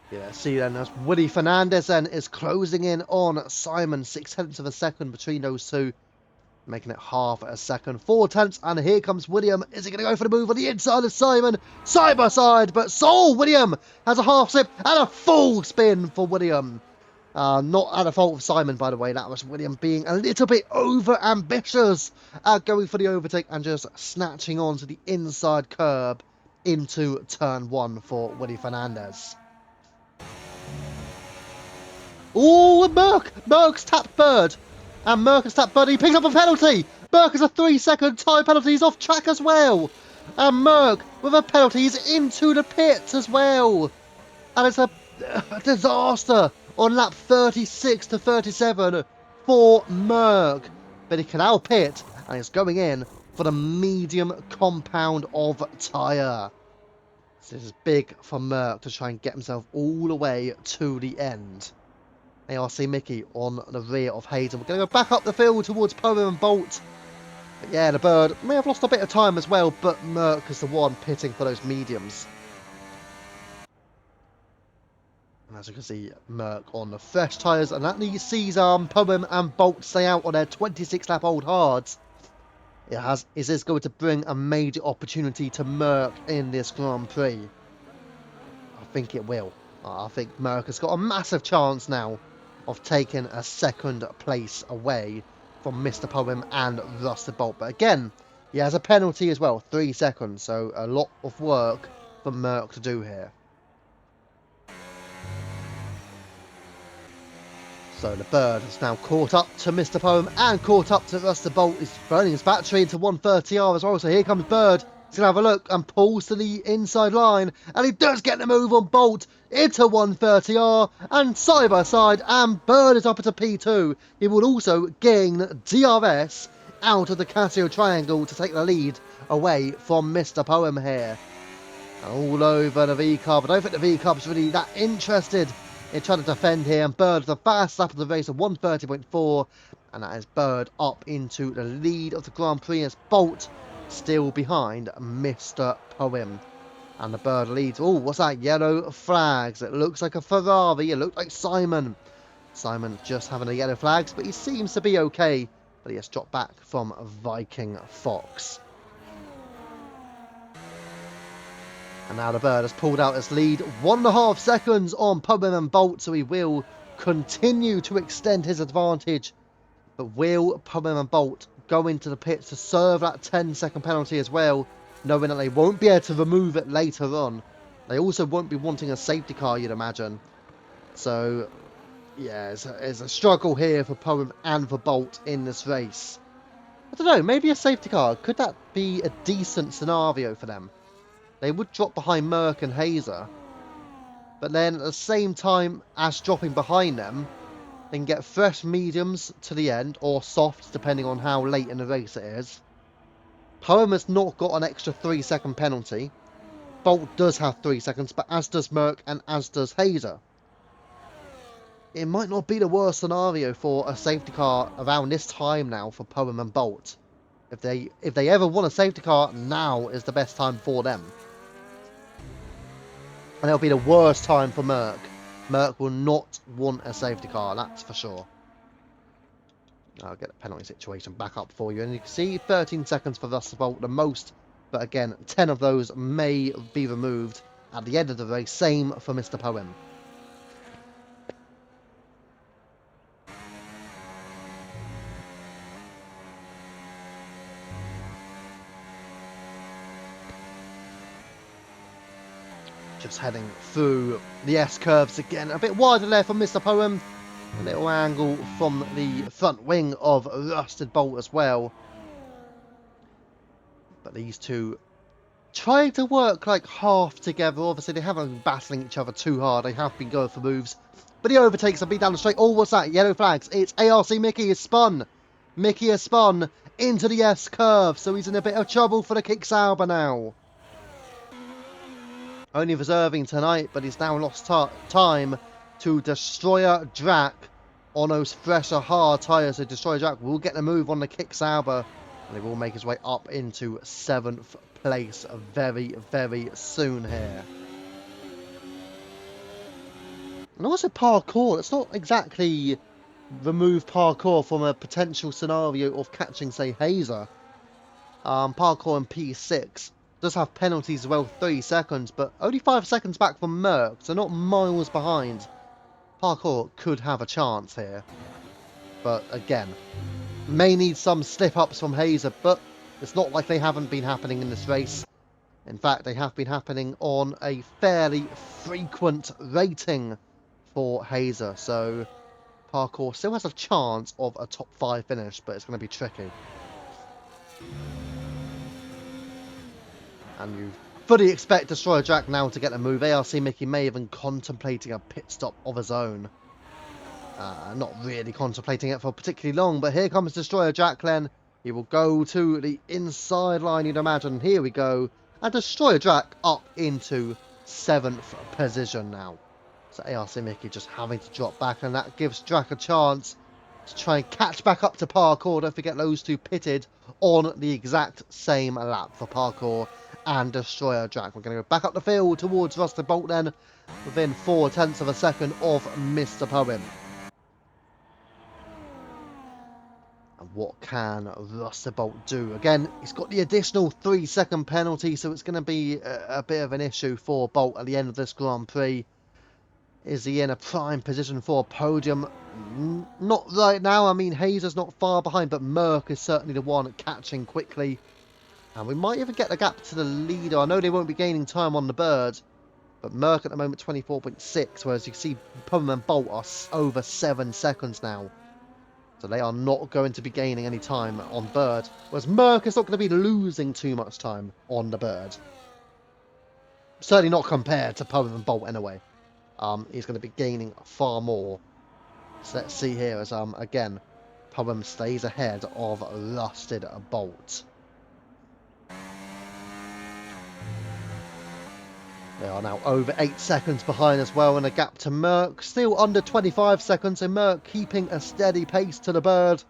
Speaker 1: Yeah, see then as Woody Fernandez then is closing in on Simon. 0.6 of a second between those two. Making it half a second. 4 tenths, and here comes William. Is he going to go for the move on the inside of Simon? Side by side, but William has a half slip and a full spin for William. Not at the fault of Simon, by the way. That was William being a little bit over ambitious at going for the overtake and just snatching onto the inside curb into turn 1 for Woody Fernandez. Oh, Merck's tapped Bird. And Merck has tapped Bird. He picks up a penalty. Merck has a 3-second time penalty. He's off track as well. And Merck, with a penalty, is into the pits as well. And it's a disaster on lap 36 to 37 for Merck. But he can now pit, and he's going in for the medium compound of tyre. So this is big for Merck to try and get himself all the way to the end. ARC Mickey on the rear of Hayden. We're going to go back up the field towards Poem and Bolt. But yeah, the Bird may have lost a bit of time as well, but Merck is the one pitting for those mediums. And as you can see, Merck on the fresh tyres, and that sees Poem and Bolt stay out on their 26-lap-old hards. Is this going to bring a major opportunity to Merck in this Grand Prix? I think it will. I think Merck has got a massive chance now of taking a second place away from Mr. Poem and Rusted Bolt. But again, he has a penalty as well, 3 seconds. So a lot of work for Merck to do here. So the Bird has now caught up to Mr. Poem and caught up to Rusted Bolt. He's burning his battery into 130R as well. So here comes Bird. He's going to have a look and pulls to the inside line. And he does get the move on Bolt into 130R. And side by side. And Bird is up at a P2. He will also gain DRS out of the Casio Triangle to take the lead away from Mr. Poem here. And all over the V-Cub. I don't think the V-Cub's really that interested He's trying to defend here, and Bird the fastest lap of the race of 1:30.4, and that is Bird up into the lead of the Grand Prix as Bolt still behind Mr. Poem. And the Bird leads. Oh, what's that? Yellow flags. It looks like a Ferrari. It looks like Simon. Simon just having the yellow flags, but he seems to be okay. But he has dropped back from Viking Fox. And now the Bird has pulled out his lead. 1.5 seconds on Poem and Bolt, so he will continue to extend his advantage. But will Poem and Bolt go into the pits to serve that 10-second penalty as well, knowing that they won't be able to remove it later on? They also won't be wanting a safety car, you'd imagine. So, yeah, it's a struggle here for Poem and for Bolt in this race. I don't know, maybe a safety car. Could that be a decent scenario for them? They would drop behind Merck and Hazer. But then at the same time as dropping behind them, they can get fresh mediums to the end, or softs, depending on how late in the race it is. Poem has not got an extra 3-second penalty. Bolt does have 3 seconds, but as does Merck and as does Hazer. It might not be the worst scenario for a safety car around this time now for Poem and Bolt. If they ever want a safety car, now is the best time for them. And it'll be the worst time for Merck. Merck will not want a safety car, that's for sure. I'll get the penalty situation back up for you. And you can see 13 seconds for Russell Bolt, the most. But again, 10 of those may be removed at the end of the race. Same for Mr. Poem. Just heading through the S-curves again. A bit wider there for Mr. Poem. A little angle from the front wing of Rusted Bolt as well. But these two trying to work like half together. Obviously, they haven't been battling each other too hard. They have been going for moves. But he overtakes a beat down the straight. Oh, what's that? Yellow flags. It's ARC Mickey is spun. Mickey is spun into the S-curve. So he's in a bit of trouble for the Kicksauber now. Only reserving tonight, but he's now lost time to Destroyer Drac on those fresher, hard tyres. So Destroyer Drac will get the move on the Kicksauber, and he will make his way up into 7th place very, very soon here. And also parkour. It's not exactly remove parkour from a potential scenario of catching, say, Hazer. Parkour in P6 does have penalties as well, 3 seconds, but only 5 seconds back from Merck, so not miles behind. Parkour could have a chance here. But again, may need some slip-ups from Hazer, but it's not like they haven't been happening in this race. In fact, they have been happening on a fairly frequent rating for Hazer, so Parkour still has a chance of a top 5 finish, but it's going to be tricky. And you fully expect Destroyer Drac now to get the move. ARC Mickey may even contemplating a pit stop of his own. Not really contemplating it for particularly long, but here comes Destroyer Drac then. He will go to the inside line, you'd imagine. Here we go. And Destroyer Drac up into 7th position now. So ARC Mickey just having to drop back, and that gives Drac a chance to try and catch back up to Parkour. Don't forget those two pitted on the exact same lap for Parkour and Destroyer Drac. We're going to go back up the field towards Rusted Bolt then, within 0.4 of a second of Mr. Poem. And what can Rusted Bolt do? Again, he's got the additional 3-second penalty, so it's going to be a bit of an issue for Bolt at the end of this Grand Prix. Is he in a prime position for a podium? Not right now. I mean, Hazer's not far behind, but Merck is certainly the one catching quickly. And we might even get the gap to the leader. I know they won't be gaining time on the Bird, but Merck at the moment 24.6, whereas you can see Poem and Bolt are over 7 seconds now. So they are not going to be gaining any time on Bird, whereas Merck is not going to be losing too much time on the Bird. Certainly not compared to Poem and Bolt anyway. He's going to be gaining far more. So let's see here as, again, Poem stays ahead of Rusted Bolt. They are now over 8 seconds behind as well, and a gap to Merck, still under 25 seconds, so Merck keeping a steady pace to the bird.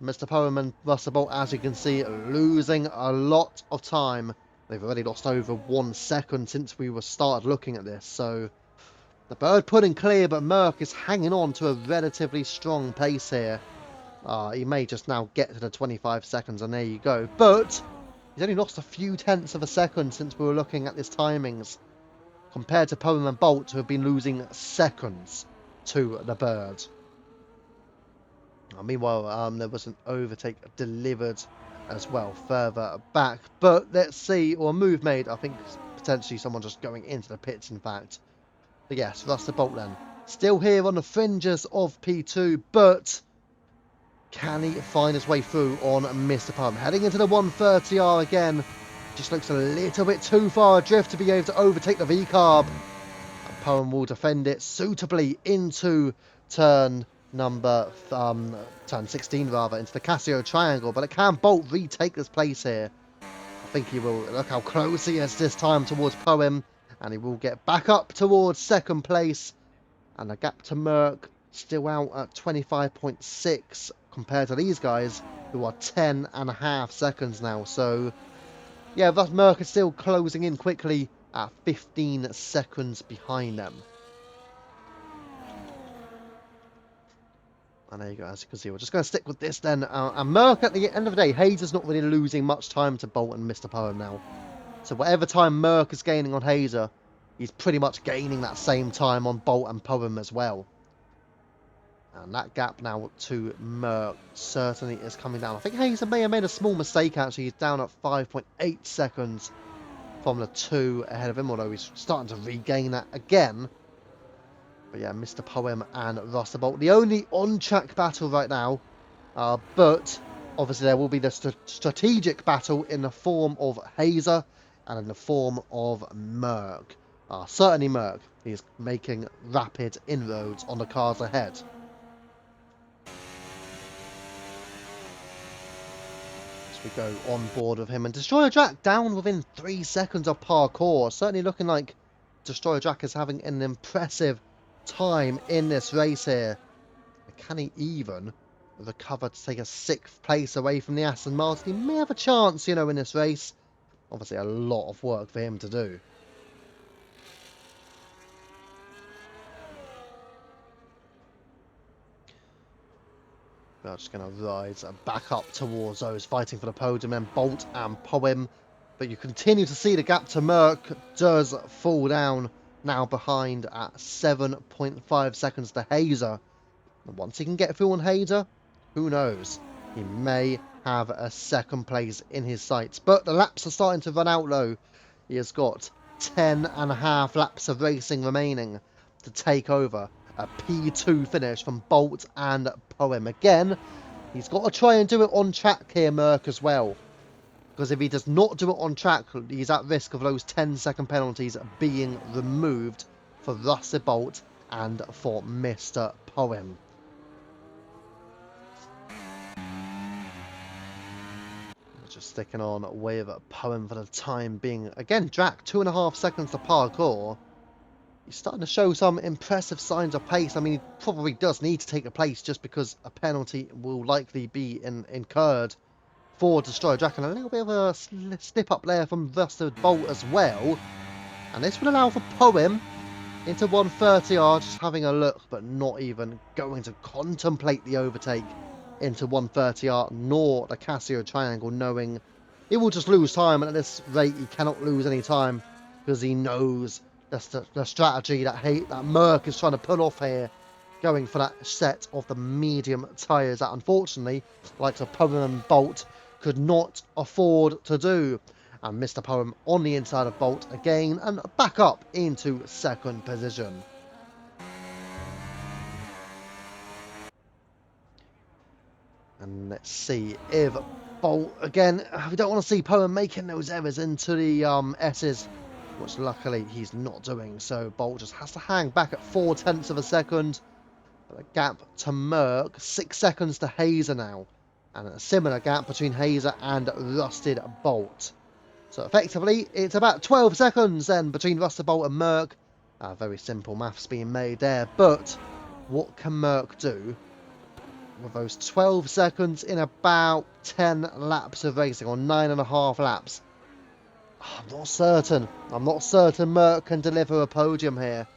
Speaker 1: Mr. Poem and Russell Bolt, as you can see, losing a lot of time. They've already lost over 1 second since we started looking at this, so the bird putting clear, but Merck is hanging on to a relatively strong pace here. He may just now get to the 25 seconds, and there you go. But he's only lost a few tenths of a second since we were looking at his timings, compared to Poem and Bolt, who have been losing seconds to the bird. Meanwhile, there was an overtake delivered as well further back. But let's see, or a move made. I think potentially someone just going into the pits, in fact. But yes, Russell Bolt then. Still here on the fringes of P2, but can he find his way through on Mr. Poem? Heading into the 130R again. Just looks a little bit too far adrift to be able to overtake the V-carb. Poem will defend it suitably into turn 16 rather, into the Casio triangle, but it can Bolt retake this place here. I think he will. Look how close he is this time towards Poem, and he will get back up towards second place, and the gap to Merck still out at 25.6 compared to these guys who are 10.5 seconds now. So yeah, but Merck is still closing in quickly at 15 seconds behind them. And there you go, as you can see, we're just going to stick with this then. And Merck, at the end of the day, Hazer's not really losing much time to Bolt and Mr. Poem now. So whatever time Merck is gaining on Hazer, he's pretty much gaining that same time on Bolt and Poem as well. And that gap now to Merck certainly is coming down. I think Hazer may have made a small mistake, actually. He's down at 5.8 seconds from the 2 ahead of him, although he's starting to regain that again. But yeah, Mr. Poem and Russell Bolt, the only on-track battle right now. But obviously there will be the strategic battle in the form of Hazer and in the form of Merck. Certainly Merck. He's making rapid inroads on the cars ahead. As we go on board with him, and Destroyer Jack down within 3 seconds of parkour. Certainly looking like Destroyer Jack is having an impressive time in this race here. Can he even recover to take a 6th place away from the Aston Martin? He may have a chance, you know, in this race. Obviously a lot of work for him to do. We're just going to rise back up towards those fighting for the podium, then Bolt and Poem. But you continue to see the gap to Merck does fall down, now behind at 7.5 seconds to Hazer. And once he can get through on Hazer, who knows? He may have a 2nd place in his sights. But the laps are starting to run out though. He has got 10.5 laps of racing remaining to take over a P2 finish from Bolt and Poem. Again, he's got to try and do it on track here, Merck, as well. Because if he does not do it on track, he's at risk of those 10-second penalties being removed for Russell Bolt and for Mr. Poem. Just sticking on with Poem for the time being. Again, Drac, 2.5 seconds to parkour. He's starting to show some impressive signs of pace. I mean, he probably does need to take a place just because a penalty will likely be incurred for Destroyer Jack, and a little bit of a slip up there from Russell Bolt as well. And this would allow for Poem into 130R, just having a look, but not even going to contemplate the overtake into 130R, nor the Casio triangle, knowing he will just lose time, and at this rate he cannot lose any time, because he knows the strategy that Merck is trying to pull off here, going for that set of the medium tyres that unfortunately, like the Poem and Bolt, could not afford to do. And Mr. Poem on the inside of Bolt again, and back up into 2nd position. And let's see if Bolt, again, we don't want to see Poem making those errors into the S's, which luckily he's not doing. So Bolt just has to hang back at 0.4 of a second. But a gap to Merck, 6 seconds to Hazer now. And a similar gap between Hazer and Rusted Bolt. So effectively, it's about 12 seconds then between Rusterbolt and Merck. Very simple maths being made there. But what can Merck do with those 12 seconds in about 10 laps of racing, or 9.5 laps? I'm not certain. I'm not certain Merck can deliver a podium here.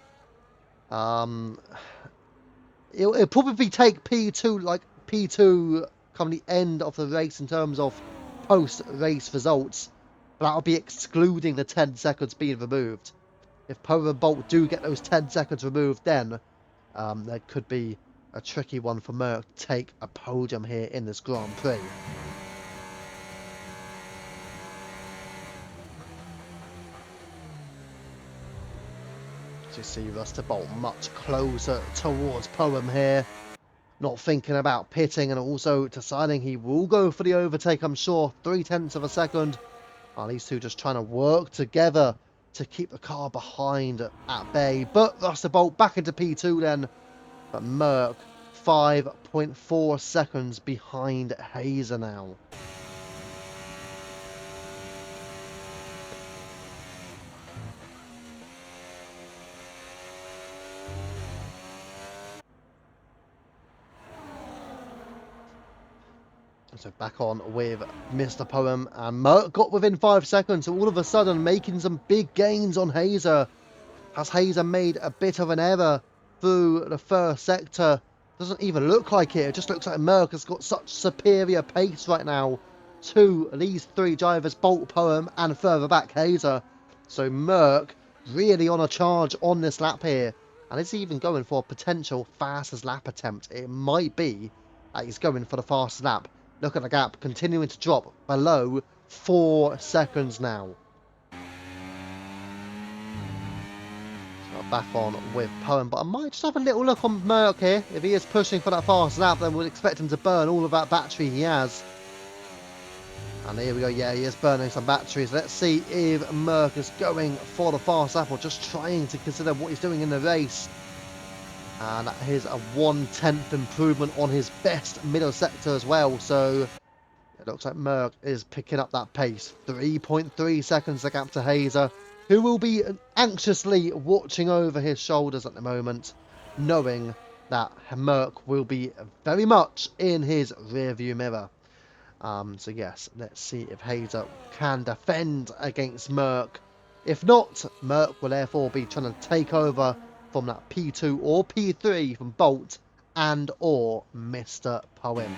Speaker 1: It'll probably take P2, like P2 come the end of the race in terms of post-race results. But that'll be excluding the 10 seconds being removed. If Power and Bolt do get those 10 seconds removed, then there could be a tricky one for Merck to take a podium here in this Grand Prix. You see Rusterbolt much closer towards Poem here, not thinking about pitting and also deciding he will go for the overtake, I'm sure. 0.3 of a second. These two just trying to work together to keep the car behind at bay. But Rusterbolt back into P2 then. But Merck 5.4 seconds behind Hazer now. So back on with Mr. Poem, and Merck got within 5 seconds, all of a sudden making some big gains on Hazer. Has Hazer made a bit of an error through the first sector? Doesn't even look like it. It just looks like Merck has got such superior pace right now to these three drivers, Bolt, Poem, and further back Hazer. So Merck really on a charge on this lap here. And is he even going for a potential fastest lap attempt? It might be that he's going for the fastest lap. Look at the gap continuing to drop below 4 seconds now. Back on with Poem, but I might just have a little look on Merck here. If he is pushing for that fast lap, then we'll expect him to burn all of that battery he has. And here we go, yeah, he is burning some batteries. Let's see if Merck is going for the fast lap or just trying to consider what he's doing in the race. And here's a 1/10 improvement on his best middle sector as well, so it looks like Merck is picking up that pace. 3.3 seconds the gap to Hazer, who will be anxiously watching over his shoulders at the moment, knowing that Merck will be very much in his rearview mirror. So yes, let's see if Hazer can defend against Merck. If not, Merck will therefore be trying to take over from that P2 or P3 from Bolt and or Mr. Poem.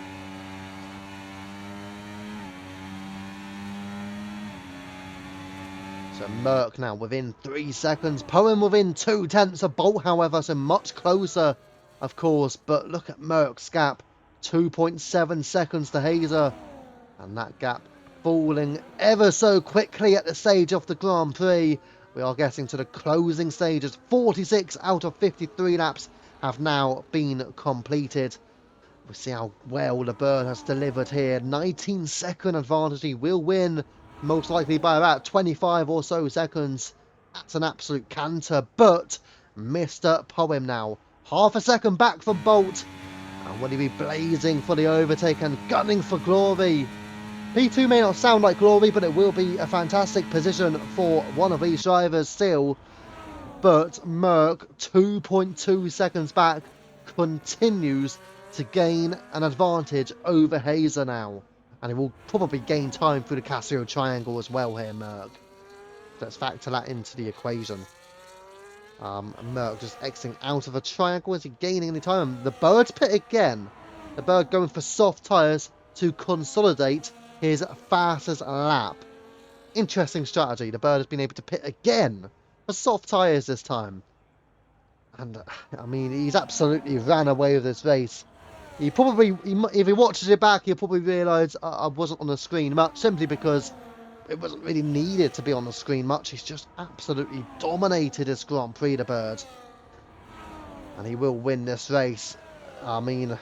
Speaker 1: So Merck now within 3 seconds. Poem within 0.2 of Bolt, however, so much closer, of course. But look at Merck's gap. 2.7 seconds to Hazer. And that gap falling ever so quickly at the stage of the Grand Prix. We are getting to the closing stages. 46 out of 53 laps have now been completed. We'll see how well the bird has delivered here. 19-second advantage. He will win, most likely by about 25 or so seconds. That's an absolute canter. But Mr. Poem now, half a second back from Bolt. And will he be blazing for the overtake and gunning for glory? P2 may not sound like glory, but it will be a fantastic position for one of these drivers still. But Merck, 2.2 seconds back, continues to gain an advantage over Hazer now. And he will probably gain time through the Casio triangle as well here, Merck. Let's factor that into the equation. Merck just exiting out of a triangle. Is he gaining any time? The bird's pit again. The bird going for soft tyres to consolidate his fastest lap. Interesting strategy. The bird has been able to pit again for soft tyres this time. And, I mean, he's absolutely ran away with this race. He probably, if he watches it back, he'll probably realise I wasn't on the screen much, simply because it wasn't really needed to be on the screen much. He's just absolutely dominated this Grand Prix, the bird. And he will win this race. I mean,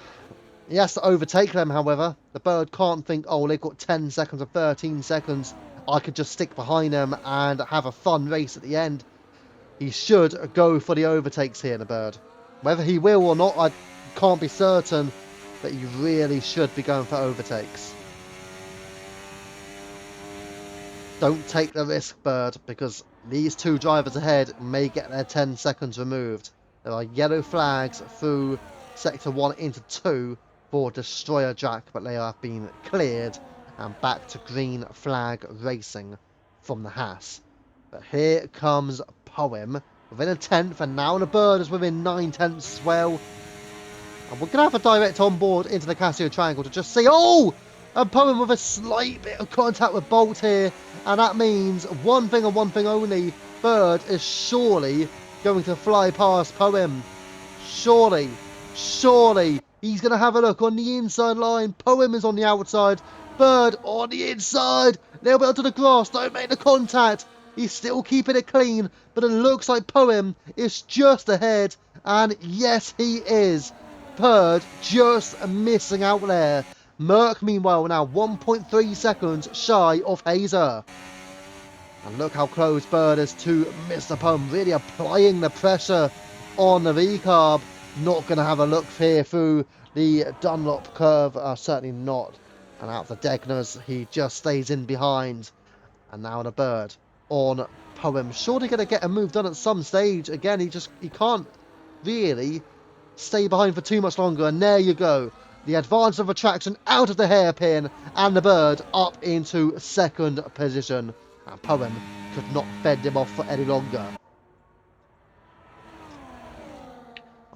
Speaker 1: he has to overtake them, however. The bird can't think, oh, they've got 10 seconds or 13 seconds. I could just stick behind them and have a fun race at the end. He should go for the overtakes here, the bird. Whether he will or not, I can't be certain, but he really should be going for overtakes. Don't take the risk, Bird, because these two drivers ahead may get their 10 seconds removed. There are yellow flags through Sector 1 into 2 for Destroyer Jack, but they have been cleared and back to green flag racing from the Haas. But here comes Poem within a tenth, and now the Bird is within 9/10 as well. And we're going to have a direct on board into the Casio Triangle to just see. Oh! And Poem with a slight bit of contact with Bolt here. And that means one thing and one thing only. Bird is surely going to fly past Poem. Surely. Surely. He's going to have a look on the inside line. Poem is on the outside. Bird on the inside. A little bit onto the grass. Don't make the contact. He's still keeping it clean. But it looks like Poem is just ahead. And yes, he is. Bird just missing out there. Merc, meanwhile, now 1.3 seconds shy of Hazer. And look how close Bird is to Mr. Poem, really applying the pressure on the V-carb. Not going to have a look here through the Dunlop curve, certainly not. And out the Degners, he just stays in behind. And now the Bird on Poem. Surely going to get a move done at some stage. Again, he can't really stay behind for too much longer, and there you go. The advance of attraction out of the hairpin, and the Bird up into second position. And Poem could not fend him off for any longer.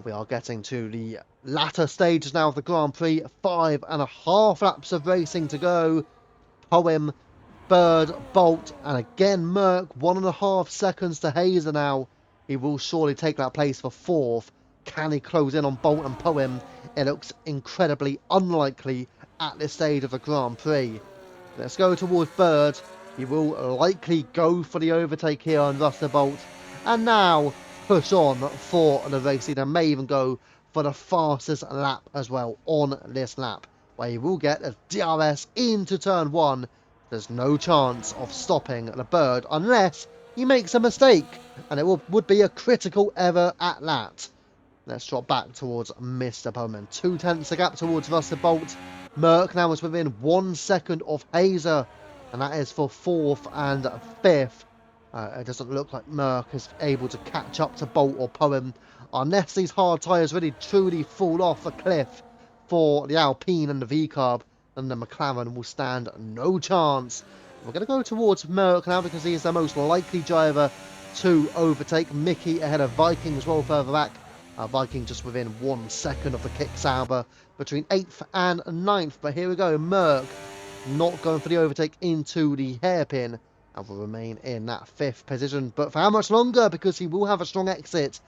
Speaker 1: We are getting to the latter stages now of the Grand Prix. 5.5 laps of racing to go. Poem, Bird, Bolt, and again Merc. 1.5 seconds to Hazer now. He will surely take that place for fourth. Can he close in on Bolt and Poem? It looks incredibly unlikely at this stage of the Grand Prix. Let's go towards Bird. He will likely go for the overtake here on Russell Bolt. And now push on for the racing, and may even go for the fastest lap as well on this lap, where he will get a DRS into turn 1. There's no chance of stopping the Bird unless he makes a mistake, and it would be a critical error at that. Let's drop back towards Mr. Bowman. 2/10 a gap towards Russell Bolt. Merc now is within 1 second of Hazer, and that is for fourth and fifth. It doesn't look like Merc is able to catch up to Bolt or Poem unless these hard tyres really truly fall off a cliff for the Alpine and the V-carb, and the McLaren will stand no chance. We're going to go towards Merc now because he is the most likely driver to overtake. Mickey ahead of Viking as well further back. Viking just within 1 second of the Kick Sauber between 8th and 9th. But here we go, Merc not going for the overtake into the hairpin and will remain in that 5th position. But for how much longer? Because he will have a strong exit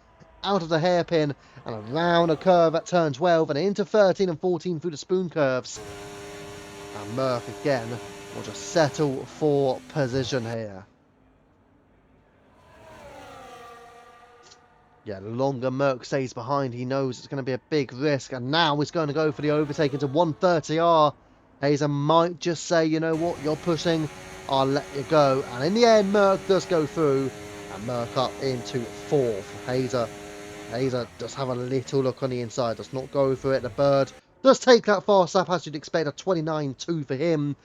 Speaker 1: out of the hairpin and around a curve at turn 12 and into 13 and 14 through the spoon curves. And Merc again will just settle for position here. Yeah, the longer Merc stays behind, he knows it's going to be a big risk. And now he's going to go for the overtake into 130R. Hazer might just say, you know what, you're pushing, I'll let you go. And in the end, Merc does go through. And Merc up into 4th. Hazer does have a little look on the inside, does not go through it. The Bird does take that fast lap, as you'd expect, a 29.2 for him.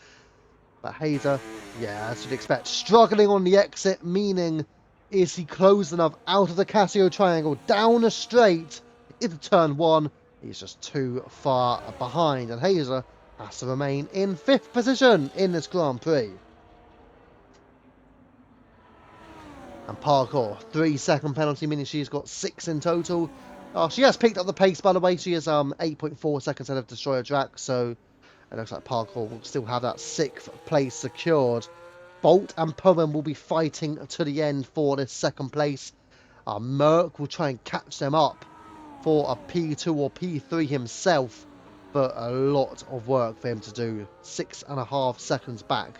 Speaker 1: But Hazer, yeah, as you'd expect, struggling on the exit, meaning... is he close enough out of the Casio Triangle, down a straight into turn 1? He's just too far behind, and Hazer has to remain in 5th position in this Grand Prix. And Parkour, 3-second penalty, meaning she's got 6 in total. She has picked up the pace, by the way. She is 8.4 seconds ahead of Destroyer Jack, so it looks like Parkour will still have that 6th place secured. Bolt and Poem will be fighting to the end for this 2nd place. Merc will try and catch them up for a P2 or P3 himself, but a lot of work for him to do. 6.5 seconds back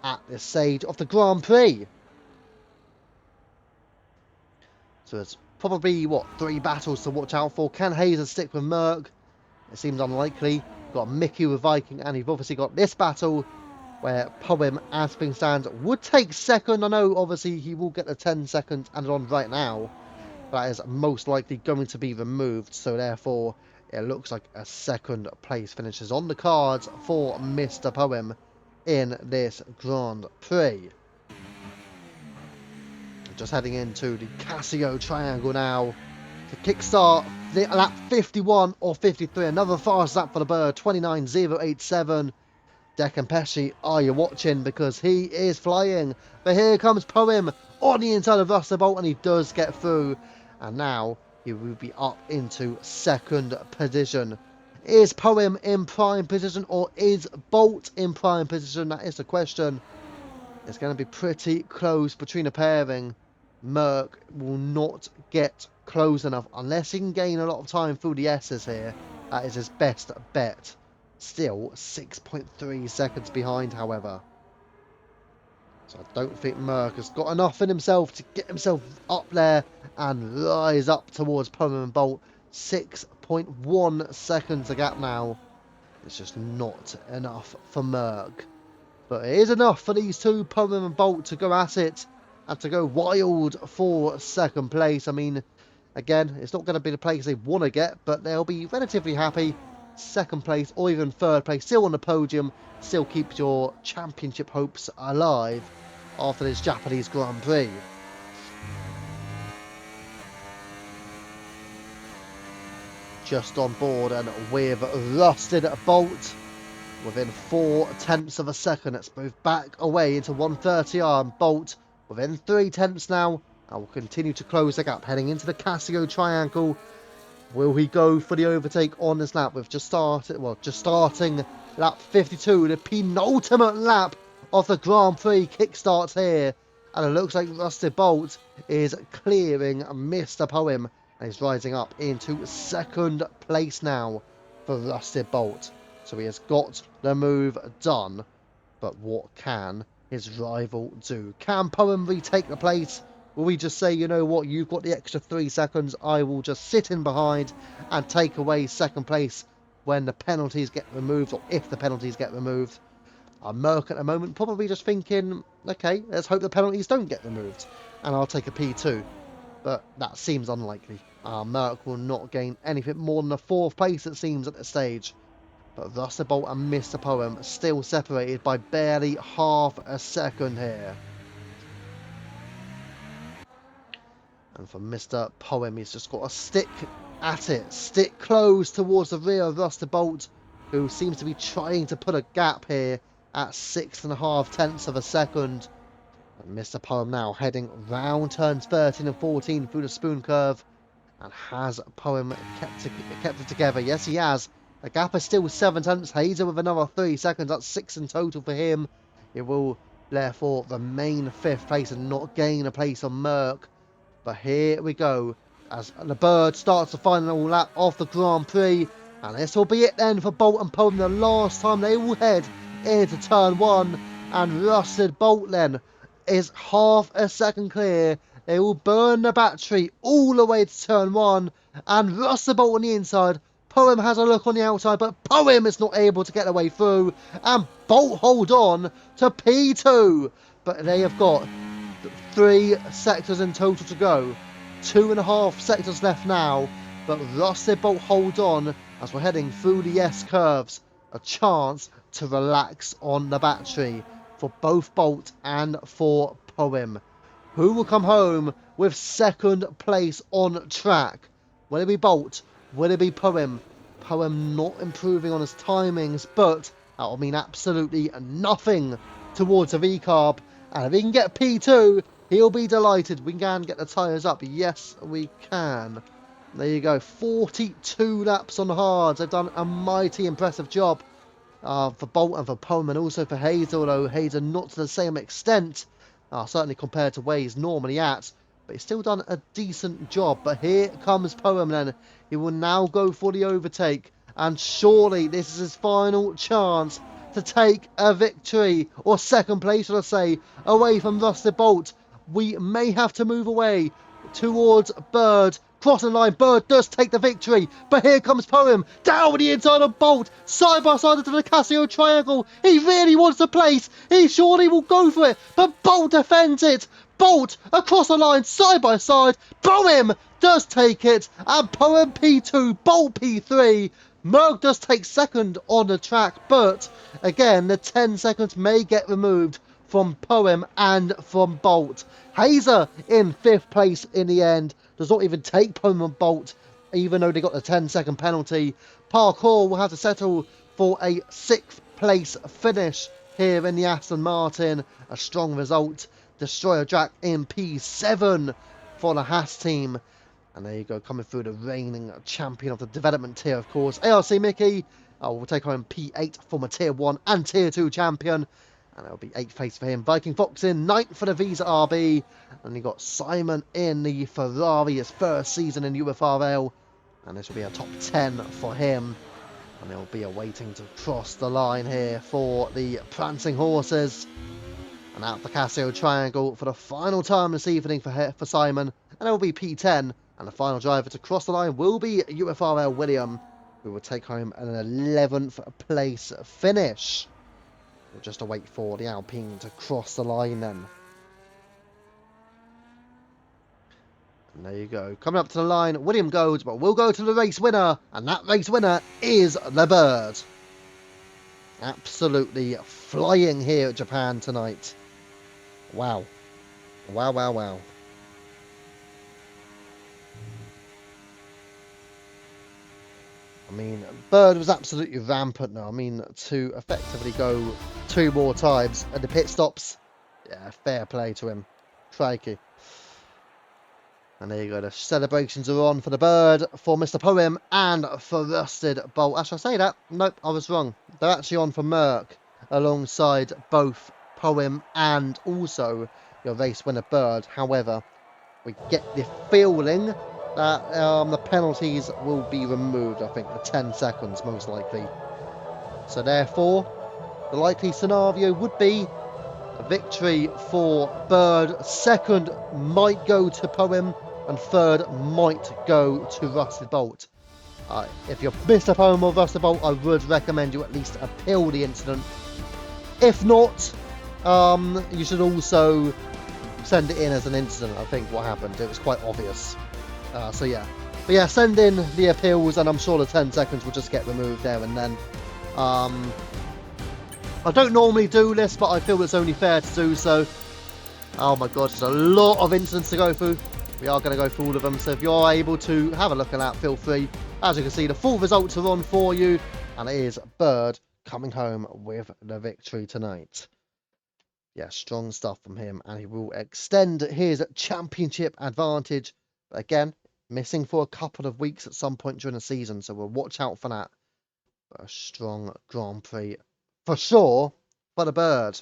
Speaker 1: at this stage of the Grand Prix. So there's probably, 3 battles to watch out for. Can Hazer stick with Merc? It seems unlikely. We've got Mickey with Viking, and you've obviously got this battle where Poem, as things stand, would take 2nd. I know, obviously, he will get the 10 seconds added on right now. That is most likely going to be removed, so therefore, it looks like a 2nd place finishes on the cards for Mr. Poem in this Grand Prix. Just heading into the Casio triangle now to kickstart the lap 51 or 53. Another fast lap for the bird, 29.087. Deccan Pesci, are you watching? Because he is flying. But here comes Poem on the inside of Russell Bolt, and he does get through. And now he will be up into second position. Is Poem in prime position or is Bolt in prime position? That is the question. It's going to be pretty close between a pairing. Merck will not get close enough unless he can gain a lot of time through the S's here. That is his best bet. Still 6.3 seconds behind, however. So I don't think Merck has got enough in himself to get himself up there and rise up towards Poem and Bolt. 6.1 seconds a gap now. It's just not enough for Merck. But it is enough for these two, Poem and Bolt, to go at it and to go wild for second place. I mean, again, it's not going to be the place they want to get, but they'll be relatively happy. Second place or even third place, still on the podium, still keeps your championship hopes alive after this Japanese Grand Prix. Just on board and with Rusted Bolt within 0.4 of a second. Let's move back away into 130R, and Bolt within 0.3 now, and will continue to close the gap heading into the Casio triangle. Will he go for the overtake on this lap? We've just starting lap 52, the penultimate lap of the Grand Prix kickstarts here. And it looks like Rusted Bolt is clearing Mr. Poem, and he's rising up into second place now for Rusted Bolt. So he has got the move done, but what can his rival do? Can Poem retake the place? Will we just say, you know what, you've got the extra 3 seconds, I will just sit in behind and take away second place when the penalties get removed, or if the penalties get removed? Merck at the moment probably just thinking, okay, let's hope the penalties don't get removed, and I'll take a P2. But that seems unlikely. Merck will not gain anything more than a 4th place, it seems, at this stage. But Rusted Bolt and Mr. Poem are still separated by barely half a second here. And for Mr. Poem, he's just got to stick at it. Stick close towards the rear of Rusted Bolt, who seems to be trying to put a gap here at 6.5 of a second. And Mr. Poem now heading round turns 13 and 14 through the spoon curve. And has Poem kept it together? Yes, he has. The gap is still 0.7. Hazer with another 3 seconds. That's 6 in total for him. He will therefore remain 5th place and not gain a place on Merck. But here we go as the bird starts the final lap of the Grand Prix. And this will be it then for Bolt and Poem. The last time they will head into turn 1. And Rusted Bolt then is half a second clear. They will burn the battery all the way to turn 1. And Rusted Bolt on the inside. Poem has a look on the outside, but Poem is not able to get the way through. And Bolt hold on to P2. But they have got 3 sectors in total to go. 2.5 sectors left now. But Rusted Bolt hold on as we're heading through the S curves. A chance to relax on the battery for both Bolt and for Poem. Who will come home with second place on track? Will it be Bolt? Will it be Poem? Poem not improving on his timings, but that will mean absolutely nothing towards a V-carb. And if he can get P2, he'll be delighted. We can get the tyres up. Yes, we can. There you go. 42 laps on the hards. They've done a mighty impressive job for Bolt and for Poem, and also for Hazer, although Hazer not to the same extent, certainly compared to where he's normally at. But he's still done a decent job. But here comes Poem then. He will now go for the overtake. And surely this is his final chance to take a victory. Or second place, should I say, away from Rusted Bolt. We may have to move away towards Bird. Crossing the line, Bird does take the victory. But here comes Poem. Down with the inside of Bolt. Side by side into the Casio triangle. He really wants the place. He surely will go for it. But Bolt defends it. Bolt across the line, side by side. Poem does take it. And Poem P2, Bolt P3. Merck does take second on the track. But again, the 10 seconds may get removed from Poem and from Bolt. Hazer in 5th place in the end. Does not even take Poem and Bolt, even though they got the 10-second penalty. Parkour will have to settle for a 6th place finish here in the Aston Martin. A strong result. Destroyer Jack in P7 for the Haas team. And there you go, coming through the reigning champion of the development tier, of course. ARC Mickey will take home P8 former Tier 1 and Tier 2 champion. And it'll be 8th place for him. Viking Fox in 9th for the Visa RB. And you got Simon in the Ferrari, his first season in UFRL. And this will be a top 10 for him. And he'll be awaiting to cross the line here for the Prancing Horses. And out the Casio Triangle for the final time this evening for Simon. And it will be P10. And the final driver to cross the line will be UFRL William, who will take home an 11th place finish. We'll just await for the Alpine to cross the line then. And there you go. Coming up to the line, William goes, but we'll go to the race winner. And that race winner is the Bird. Absolutely flying here at Japan tonight. Wow. Wow, wow, wow. I mean, Bird was absolutely rampant now. I mean, to effectively go 2 more times at the pit stops. Yeah, fair play to him. Crikey. And there you go. The celebrations are on for the Bird, for Mr. Poem, and for Rusted Bolt. As I say that, nope, I was wrong. They're actually on for Merck, alongside both Poem and also your race winner Bird. However, we get the feeling that the penalties will be removed. I think the 10 seconds most likely. So therefore, the likely scenario would be a victory for Bird. 2nd might go to Poem, and 3rd might go to Rusted Bolt. If you're Mr. Poem or Rusted Bolt, I would recommend you at least appeal the incident. If not, you should also send it in as an incident. I think what happened, it was quite obvious. So yeah, but yeah, send in the appeals, and I'm sure the 10 seconds will just get removed there and then. I don't normally do this, but I feel it's only fair to do so. Oh my god, there's a lot of incidents to go through. We are going to go through all of them, so if you're able to have a look at that, feel free. As you can see, the full results are on for you, and it is Bird coming home with the victory tonight. Yeah, strong stuff from him, and he will extend his championship advantage. But again, missing for a couple of weeks at some point during the season, so we'll watch out for that. But a strong Grand Prix for sure for the Bird.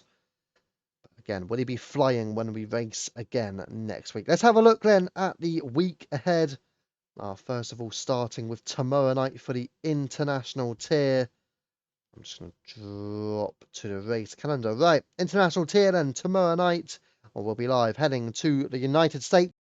Speaker 1: But again, will he be flying when we race again next week? Let's have a look then at the week ahead. First of all, starting with tomorrow night for the international tier. I'm just going to drop to the race calendar. Right, international tier then tomorrow night. We'll be live heading to the United States.